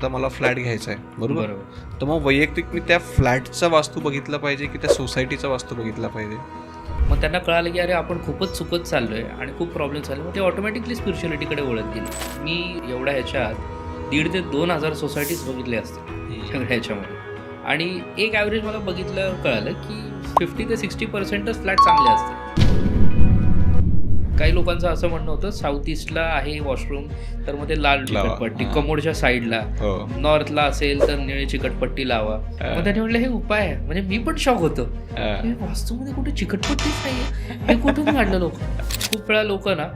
आता मला फ्लॅट घ्यायचा आहे, बरोबर. तर मग वैयक्तिक मी त्या फ्लॅटचा वास्तू बघितला पाहिजे की त्या सोसायटीचा वास्तू बघितला पाहिजे? मग त्यांना कळालं की अरे आपण खूपच चुकत चाललो आहे आणि खूप प्रॉब्लेम चालले. मग ते ऑटोमॅटिकली स्पिरिच्युअलिटीकडे वळत गेले. मी एवढ्या ह्याच्यात 1,500 ते 2,000 सोसायटीज बघितले असतील सगळ्या ह्याच्यामध्ये. आणि एक ॲव्हरेज मला बघितलं कळालं की 50 ते 60%च फ्लॅट चांगले असतात. काही लोकांचं असं म्हणणं होतं साऊथ ईस्टला आहे वॉशरूम तर मग ते लाल चिकटपट्टी, कमोडच्या साईडला, नॉर्थला असेल तर निळी चिकटपट्टी लावा. मग त्याने म्हटलं हे उपाय आहे. म्हणजे मी पण शॉक होतो, वास्तूमध्ये कुठे चिकटपट्टीच नाहीये, हे कुठून काढलं लोक. खूप वेळा लोक ना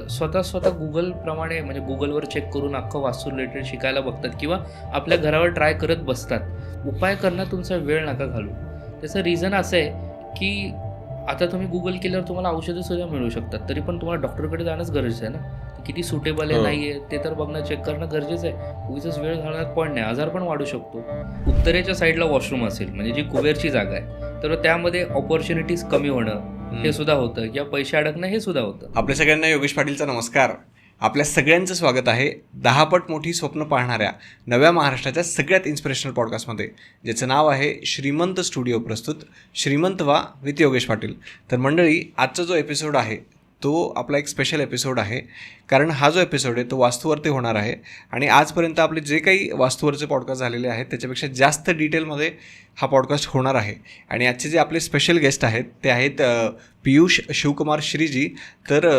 स्वतः गुगलप्रमाणे म्हणजे गुगलवर चेक करून अख्खं वास्तू रिलेटेड शिकायला बघतात किंवा आपल्या घरावर ट्राय करत बसतात. उपाय करणं तुमचा वेळ नका घालू. त्याचं रिझन असं आहे की आता तुम्ही गुगल केल्यावर तुम्हाला औषधं सुद्धा मिळू शकतात, तरी पण तुम्हाला डॉक्टरकडे जाणंच गरजेचं आहे ना. किती सुटेबल आहे नाही आहे ते तर बघणं, चेक करणं गरजेचं आहे. उगीच वेळ घालण्यात पण नाही, आजार पण वाढू शकतो. उत्तरेच्या साईडला वॉशरूम असेल म्हणजे जी कुबेरची जागा आहे तर त्यामध्ये ऑपॉर्च्युनिटीज कमी होणं हे सुद्धा होतं किंवा पैसे अडकणं हे सुद्धा होतं. आपल्या सगळ्यांना योगेश पाटीलचा नमस्कार. आपल्या सगळ्यांचं स्वागत आहे 10 पट मोठी स्वप्न पाहणाऱ्या नव्या महाराष्ट्राच्या सगळ्यात इन्स्पिरेशनल पॉडकास्टमध्ये, ज्याचं नाव आहे श्रीमंत स्टुडिओ प्रस्तुत श्रीमंत व्हा विथ योगेश पाटील. तर मंडळी, आजचा जो एपिसोड आहे तो आपला एक स्पेशल एपिसोड आहे, कारण हा जो एपिसोड आहे तो वास्तूवरती होणार आहे. आणि आजपर्यंत आपले जे काही वास्तूवरचे पॉडकास्ट झालेले आहेत त्याच्यापेक्षा जास्त डिटेलमध्ये हा पॉडकास्ट होणार आहे. आणि आजचे जे आपले स्पेशल गेस्ट आहेत ते आहेत पियुष शिवकुमार श्रीजी. तर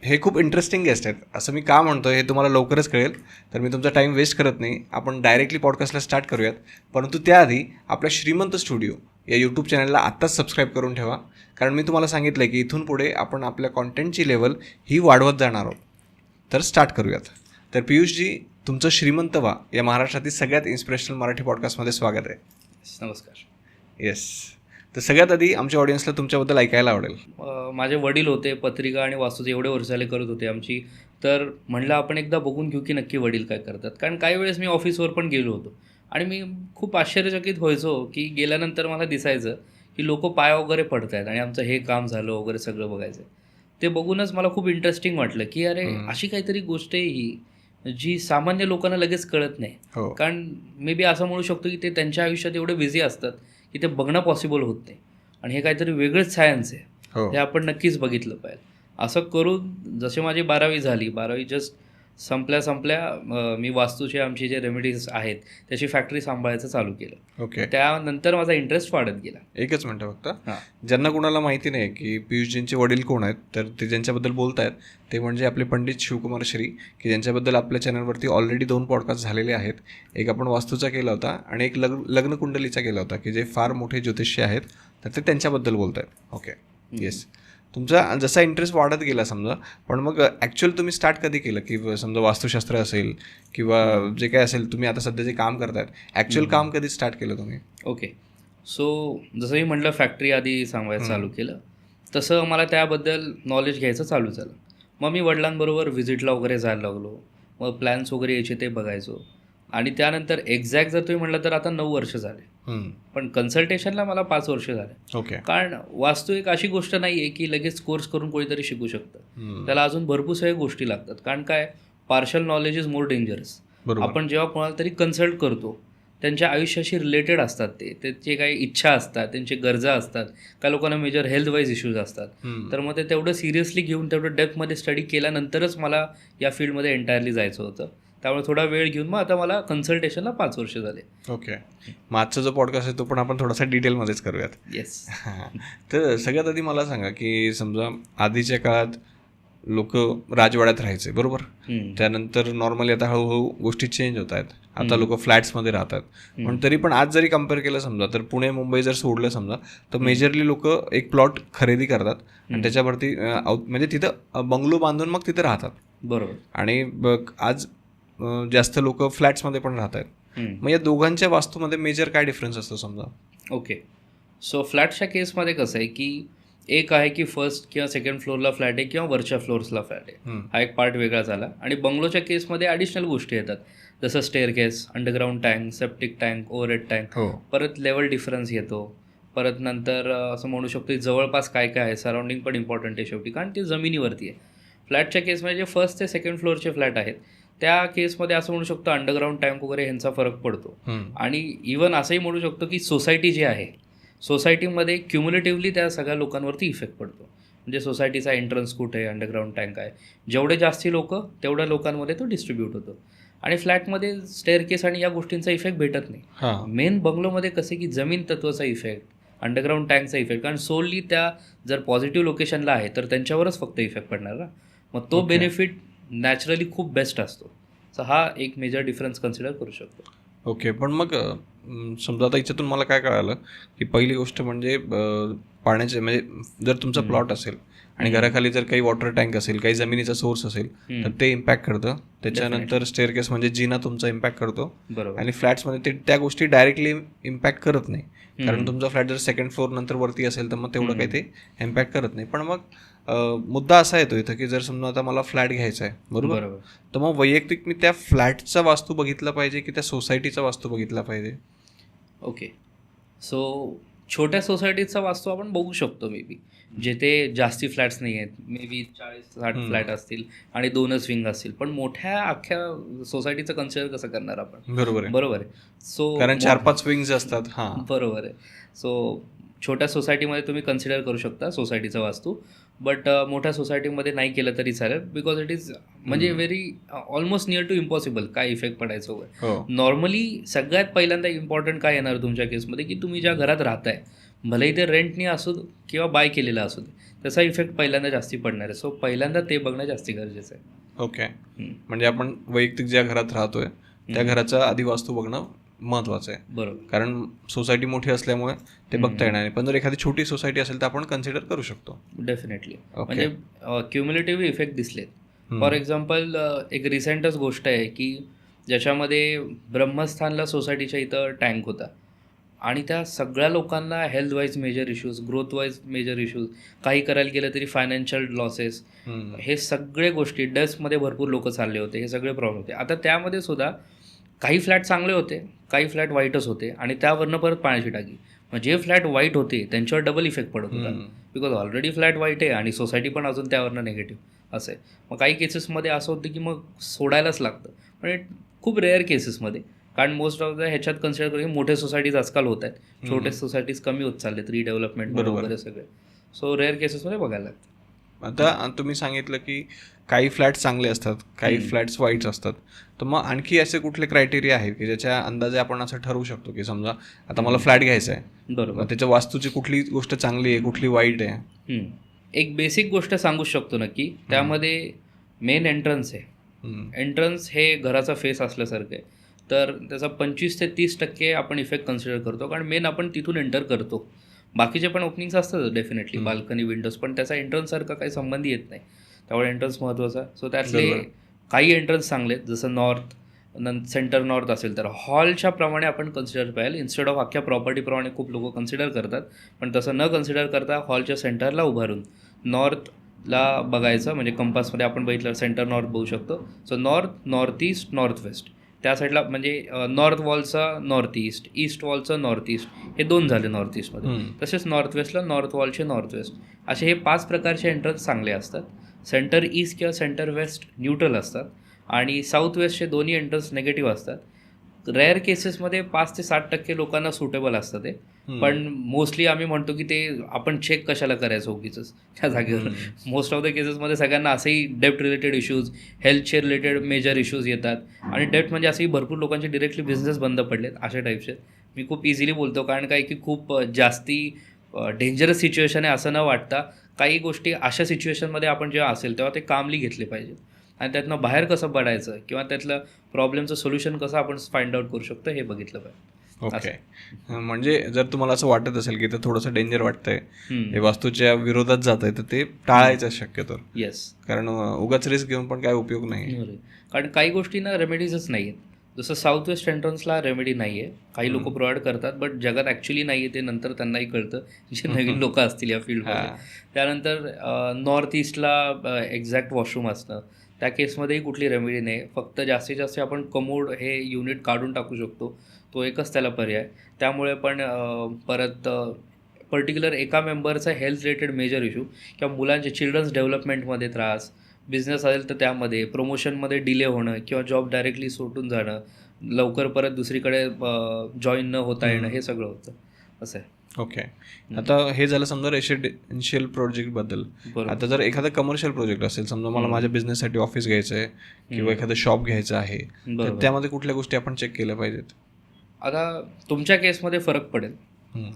हे खूप इंटरेस्टिंग गेस्ट आहेत. असं मी का म्हणतो हे तुम्हाला लवकरच कळेल. तर मी तुमचा टाईम वेस्ट करत नाही, आपण डायरेक्टली पॉडकास्टला स्टार्ट करूयात. परंतु त्याआधी आपल्या श्रीमंत स्टुडिओ या यूट्यूब चॅनलला आत्ताच सबस्क्राईब करून ठेवा, कारण मी तुम्हाला सांगितलं आहे की इथून पुढे आपण आपल्या कॉन्टेंटची लेवल ही वाढवत जाणार आहोत. तर स्टार्ट करूयात. तर पियुषजी, तुमचं श्रीमंत व्हा या महाराष्ट्रातील सगळ्यात इन्स्पिरेशनल मराठी पॉडकास्टमध्ये स्वागत आहे. नमस्कार. येस. तर सगळ्यात आधी आमच्या ऑडियन्सला तुमच्याबद्दल ऐकायला आवडेल. माझे वडील होते पत्रिका आणि वास्तूचे एवढे वर्ष झाले करत होते आमची. तर म्हणलं आपण एकदा बघून घेऊ की नक्की वडील काय करतात. कारण काही वेळेस मी ऑफिसवर पण गेलो होतो आणि मी खूप आश्चर्यचकित व्हायचो की गेल्यानंतर मला दिसायचं की लोक पाय वगैरे पडत आहेत आणि आमचं हे काम झालं वगैरे सगळं बघायचं. ते बघूनच मला खूप इंटरेस्टिंग वाटलं की अरे अशी काहीतरी गोष्ट आहे ही जी सामान्य लोकांना लगेच कळत नाही. कारण मे बी असं म्हणू शकतो की ते त्यांच्या आयुष्यात एवढे बिझी असतात की ते बघणं पॉसिबल होत नाही. आणि हे काहीतरी वेगळंच सायन्स आहे, हे आपण नक्कीच बघितलं पाहिजे. असं करून जसे माझी 12वी झाली, 12वी जस्ट संपल्या मी वास्तूचे आमची जे रेमेडीज आहेत त्याची फॅक्टरी सांभाळायचं चालू केलं. ओके. त्यानंतर माझा इंटरेस्ट वाढत गेला. एकच मिनटं फक्त, ज्यांना कुणाला माहिती नाही की पियुषजींचे वडील कोण आहेत, तर ते ज्यांच्याबद्दल बोलत आहेत ते म्हणजे आपले पंडित शिवकुमार श्री, की ज्यांच्याबद्दल आपल्या चॅनलवरती ऑलरेडी 2 पॉडकास्ट झालेले आहेत. एक आपण वास्तूचा केला होता आणि एक लग्नकुंडलीचा केला होता, की जे फार मोठे ज्योतिषी आहेत, तर ते त्यांच्याबद्दल बोलत आहेत. ओके. येस. तुमचा जसा इंटरेस्ट वाढत गेला समजा, पण मग ॲक्च्युअल तुम्ही स्टार्ट कधी केलं की समजा वास्तुशास्त्र असेल किंवा जे काय असेल, तुम्ही आता सध्या जे काम करतायत ॲक्च्युअल काम कधी स्टार्ट केलं तुम्ही? ओके. सो जसं मी म्हटलं फॅक्टरी आधी सांभाळायचं चालू केलं, तसं मला त्याबद्दल नॉलेज घ्यायचं चालू झालं. मग मी वडिलांबरोबर व्हिजिटला वगैरे जायला लागलो. मग प्लॅन्स वगैरे यायचे ते बघायचो. आणि त्यानंतर एक्झॅक्ट जर तुम्ही म्हटलं तर आता 9 वर्ष झाले, पण कन्सल्टेशनला मला 5 वर्ष झाले. ओके. कारण वास्तू एक अशी गोष्ट नाही आहे की लगेच कोर्स करून कोणीतरी शिकू शकतं. त्याला अजून भरपूर सगळ्या गोष्टी लागतात. कारण काय, partial knowledge is more dangerous. आपण जेव्हा कोणाला तरी कन्सल्ट करतो त्यांच्या आयुष्याशी रिलेटेड असतात, त्यांचे काही इच्छा असतात, त्यांचे गरजा असतात, काही लोकांना मेजर हेल्थ वाईज इश्यूज असतात. तर मग ते तेवढं सिरियसली घेऊन तेवढं डेप्थमध्ये स्टडी केल्यानंतरच मला या फील्डमध्ये एंटायरली जायचं होतं. त्यामुळे थोडा वेळ घेऊन मग आता मला कन्सल्टेशनला 5 वर्ष झाले. ओके. मग आजचा जो पॉडकास्ट आहे तो पण आपण थोडासा डिटेलमध्येच करूयात. येस. तर सगळ्यात आधी मला सांगा की समजा आधीच्या काळात लोक राजवाड्यात राहायचे, बरोबर. त्यानंतर नॉर्मली आता हळूहळू गोष्टी चेंज होत आहेत. आता लोक फ्लॅट्समध्ये राहतात. पण तरी पण आज जरी कम्पेअर केलं समजा, तर पुणे मुंबई जर सोडलं समजा, तर मेजरली लोक एक प्लॉट खरेदी करतात आणि त्याच्यावरती म्हणजे तिथं बंगलो बांधून मग तिथं राहतात, बरोबर. आणि आज जास्त लोक फ्लॅट्समध्ये पण राहत आहेत. मग या दोघांच्या वास्तूमध्ये मेजर काय डिफरन्स असतो समजा? ओके. सो फ्लॅटच्या केसमध्ये कसं आहे की एक आहे की फर्स्ट किंवा सेकंड फ्लोअरला फ्लॅट आहे किंवा वरच्या फ्लोअर्सला फ्लॅट आहे, हा एक पार्ट वेगळा झाला. आणि बंगलोच्या केसमध्ये ॲडिशनल गोष्टी येतात, जसं staircase, underground tank, septic tank, overhead tank, परत लेवल डिफरन्स येतो. परत नंतर असं म्हणू शकतो की जवळपास काय काय आहे, सराउंडिंग पण इम्पॉर्टंट आहे शेवटी, कारण ती जमिनीवरती आहे. फ्लॅटच्या केसमध्ये जे फर्स्ट ते सेकंड फ्लोअरचे फ्लॅट आहेत त्या केसमध्ये असं म्हणू शकतो अंडरग्राऊंड टँक वगैरे ह्यांचा फरक पडतो. आणि इवन असंही म्हणू शकतो की सोसायटी जी आहे, सोसायटीमध्ये क्युम्युलेटिव्हली त्या सगळ्या लोकांवरती इफेक्ट पडतो. म्हणजे सोसायटीचा एंट्रन्स कुठे आहे, अंडरग्राऊंड टँक आहे, जेवढे जास्ती लोक तेवढ्या लोकांमध्ये तो डिस्ट्रीब्यूट होतो. आणि फ्लॅटमध्ये स्टेअरकेस आणि या गोष्टींचा इफेक्ट भेटत नाही. मेन बंगलोमध्ये कसं की जमीन तत्वाचा इफेक्ट, अंडरग्राऊंड टँकचा इफेक्ट, कारण सोलली त्या जर पॉझिटिव्ह लोकेशनला आहे तर त्यांच्यावरच फक्त इफेक्ट पडणार ना. मग तो बेनिफिट नॅचरली खूप बेस्ट असतो. सो हा एक मेजर डिफरन्स कन्सिडर करू शकतो. ओके, पण मग समजा आता याच्यातून मला काय कळालं की पहिली गोष्ट म्हणजे पाण्याचे म्हणजे जर तुमचा प्लॉट असेल आणि घराखाली जर काही वॉटर टँक असेल, काही जमिनीचा सोर्स असेल तर ते इम्पॅक्ट करतं. त्याच्यानंतर स्टेअरकेस म्हणजे जिना तुमचा इम्पॅक्ट करतो. आणि फ्लॅट्समध्ये ते त्या गोष्टी डायरेक्टली इम्पॅक्ट करत नाही, कारण तुमचा फ्लॅट जर सेकंड फ्लोअर नंतर वरती असेल तर मग तेवढं काही ते इम्पॅक्ट करत नाही. पण मग मुद्दा असा येतो इथं की जर समजा आता मला फ्लॅट घ्यायचा आहे, बरोबर, तर मग वैयक्तिक मी त्या फ्लॅटचा वास्तू बघितला पाहिजे की त्या सोसायटीचा वास्तू बघितला पाहिजे? ओके, सो छोट्या सोसायटीचा वास्तू आपण बघू शकतो मे बी, जिथे जास्ती फ्लॅट्स नाही आहेत, मे बी 40-60 फ्लॅट असतील आणि 2च विंग असतील. पण मोठ्या अख्ख्या सोसायटीचं कन्सिडर कसं करणार आपण? बरोबर आहे. सो कारण 4-5 विंग्स असतात. हां, बरोबर आहे. सो छोट्या सोसायटीमध्ये तुम्ही कन्सिडर करू शकता सोसायटीचा वास्तू, बट मोठ्या सोसायटीमध्ये नाही केलं तरी चालेल, बिकॉज इट इज म्हणजे very almost near to impossible काय इफेक्ट पडायचं वगैरे. नॉर्मली सगळ्यात पहिल्यांदा इम्पॉर्टंट काय येणार तुमच्या केसमध्ये की तुम्ही ज्या घरात राहताय, भलेही ते रेंटनी असू किंवा बाय केलेलं असू दे, त्याचा इफेक्ट पहिल्यांदा जास्ती पडणार आहे. सो पहिल्यांदा ते बघणं जास्ती गरजेचं आहे. ओके, म्हणजे आपण वैयक्तिक ज्या घरात राहतोय त्या घराचा आधी वास्तू बघणं महत्वाचं आहे. बरोबर, कारण सोसायटी मोठी असल्यामुळे ते बघता येणार नाही. पण जर एखादी छोटी सोसायटी असेल तर आपण कन्सिडर करू शकतो. डेफिनेटली. म्हणजे क्युम्युलेटिव्ह इफेक्ट दिसलेत. फॉर एक्झाम्पल एक रिसेंटच गोष्ट आहे की ज्याच्यामध्ये ब्रह्मस्थानला सोसायटीच्या इथं टँक होता आणि त्या सगळ्या लोकांना health wise major issues, growth wise major issues, काही करायला गेलं तरी फायनान्शियल लॉसेस, हे सगळे गोष्टी, डेस्कमध्ये भरपूर लोक चालले होते, हे सगळे प्रॉब्लेम होते. आता त्यामध्ये सुद्धा काही फ्लॅट चांगले होते, काही फ्लॅट वाईटच होते आणि त्यावरनं परत पाण्याची टाकी. मग जे फ्लॅट वाईट होते त्यांच्यावर डबल इफेक्ट पडत होता, बिकॉज ऑलरेडी फ्लॅट वाईट आहे आणि सोसायटी पण अजून त्यावरनं निगेटिव्ह असं आहे. मग काही केसेसमध्ये असं होतं की मग सोडायलाच लागतं, पण खूप रेअर केसेसमध्ये, कारण मोस्ट ऑफ द ह्याच्यात कन्सिडर करून मोठे सोसायटीज आजकाल होत आहेत, छोटे सोसायटीज कमी होत चाललेत रिडेव्हलपमेंट वगैरे सगळे. सो रेअर केसेसमध्ये बघायला लागतं. आता तुम्ही सांगितलं की काही फ्लॅट्स चांगले असतात, काही फ्लॅट्स वाईट असतात, तर मग आणखी असे कुठले क्रायटेरिया आहे की ज्याच्या अंदाजे आपण असं ठरवू शकतो की समजा आता मला फ्लॅट घ्यायचा आहे, बरोबर, त्याच्या वास्तूची कुठली गोष्ट चांगली आहे, कुठली वाईट आहे? एक बेसिक गोष्ट सांगू शकतो नक्की, त्यामध्ये मेन एंट्रन्स आहे. एंट्रन्स हे घराचा फेस असल्यासारखं आहे, तर त्याचा 25 ते 30% आपण इफेक्ट कन्सिडर करतो, कारण मेन आपण तिथून एंटर करतो. बाकीचे पण ओपनिंग्स असतात डेफिनेटली, बाल्कनी, विंडोज, पण त्याचा एंट्रन्ससारखा काही संबंध येत नाही, त्यामुळे एंट्रन्स महत्त्वाचा. सो त्यातले काही एंट्रन्स चांगले आहेत, जसं नॉर्थ, सेंटर नॉर्थ असेल तर हॉलच्या प्रमाणे आपण कन्सिडर पाहिजे, इन्स्टेड ऑफ अख्ख्या प्रॉपर्टीप्रमाणे खूप लोक कन्सिडर करतात, पण तसं न कन्सिडर करता हॉलच्या सेंटरला उभारून नॉर्थला बघायचं. म्हणजे कंपासमध्ये आपण बघितलं सेंटर नॉर्थ बघू शकतो. So north, north east, north west, त्या साईडला म्हणजे नॉर्थ वॉलचा नॉर्थ ईस्ट, ईस्ट वॉलचं नॉर्थ ईस्ट, हे 2 झाले नॉर्थ ईस्टमध्ये. तसेच नॉर्थ वेस्टला नॉर्थ वॉलचे नॉर्थ वेस्ट, असे हे 5 प्रकारचे एंट्रन्स चांगले असतात. सेंटर ईस्ट किंवा सेंटर वेस्ट न्यूट्रल असतात आणि साऊथ वेस्टचे दोन्ही एंट्रन्स निगेटिव्ह असतात. रेअर केसेसमध्ये 5 ते 60% लोकांना सुटेबल असतं ते, पण मोस्टली आम्ही म्हणतो की ते आपण चेक कशाला करायचं उगीच त्या जागेवर. मोस्ट ऑफ द केसेसमध्ये सगळ्यांना असंही डेप्ट रिलेटेड इश्यूज, हेल्थचे रिलेटेड मेजर इश्यूज येतात आणि डेप्ट म्हणजे असंही भरपूर लोकांचे डिरेक्टली बिझनेस बंद पडलेत, अशा टाईपचे. मी खूप इझिली बोलतो, कारण काय की खूप जास्ती डेंजरस सिच्युएशन आहे असं न वाटता काही गोष्टी अशा सिच्युएशनमध्ये आपण जेव्हा असेल तेव्हा ते कामली घेतले पाहिजेत आणि त्यातनं बाहेर कसं पडायचं किंवा त्यातलं प्रॉब्लेमचं सोल्युशन कसं आपण फाइंड आउट करू शकतो हे बघितलं पाहिजे. ओके, म्हणजे जर तुम्हाला असं वाटत असेल की ते थोडंसं डेंजर वाटतंय, हे वास्तूच्या विरोधात जात आहे, तर ते टाळायचं शक्यतो. येस, कारण उगाच रिस्क घेऊन पण काय उपयोग नाही, कारण काही गोष्टींना रेमेडीजच नाही आहेत. जसं साऊथ वेस्ट एंट्रन्सला रेमेडी नाही आहे, काही लोक प्रोव्हाइड करतात, बट जगात ॲक्च्युली नाही आहे ते नंतर त्यांनाही कळतं, जे नवीन लोक असतील या फील्डमध्ये. त्यानंतर नॉर्थ ईस्टला एक्झॅक्ट वॉशरूम असतं, त्या केसमध्येही कुठली रेमेडी नाही. फक्त जास्तीत जास्त आपण कमोड हे युनिट काढून टाकू शकतो, तो एकच त्याला पर्याय. त्यामुळे पण परत पर्टिक्युलर एका मेंबरचा हेल्थ रिलेटेड मेजर इश्यू किंवा मुलांचे चिल्ड्रन्स डेव्हलपमेंटमध्ये त्रास, बिझनेस असेल तर त्यामध्ये प्रमोशनमध्ये डिले होणं किंवा जॉब डायरेक्टली सुटून जाणं, लवकर परत दुसरीकडे जॉईन न होता येणं, हे सगळं होतं. असं आहे. ओके. आता हे झालं समजा रेसिडेन्शियल प्रोजेक्टबद्दल. आता जर एखादा कमर्शियल प्रोजेक्ट असेल, समजा मला माझ्या बिझनेससाठी ऑफिस घ्यायचं आहे किंवा एखादं शॉप घ्यायचं आहे, तर त्यामध्ये कुठल्या गोष्टी आपण चेक केल्या पाहिजेत? आता तुमच्या केसमध्ये फरक पडेल.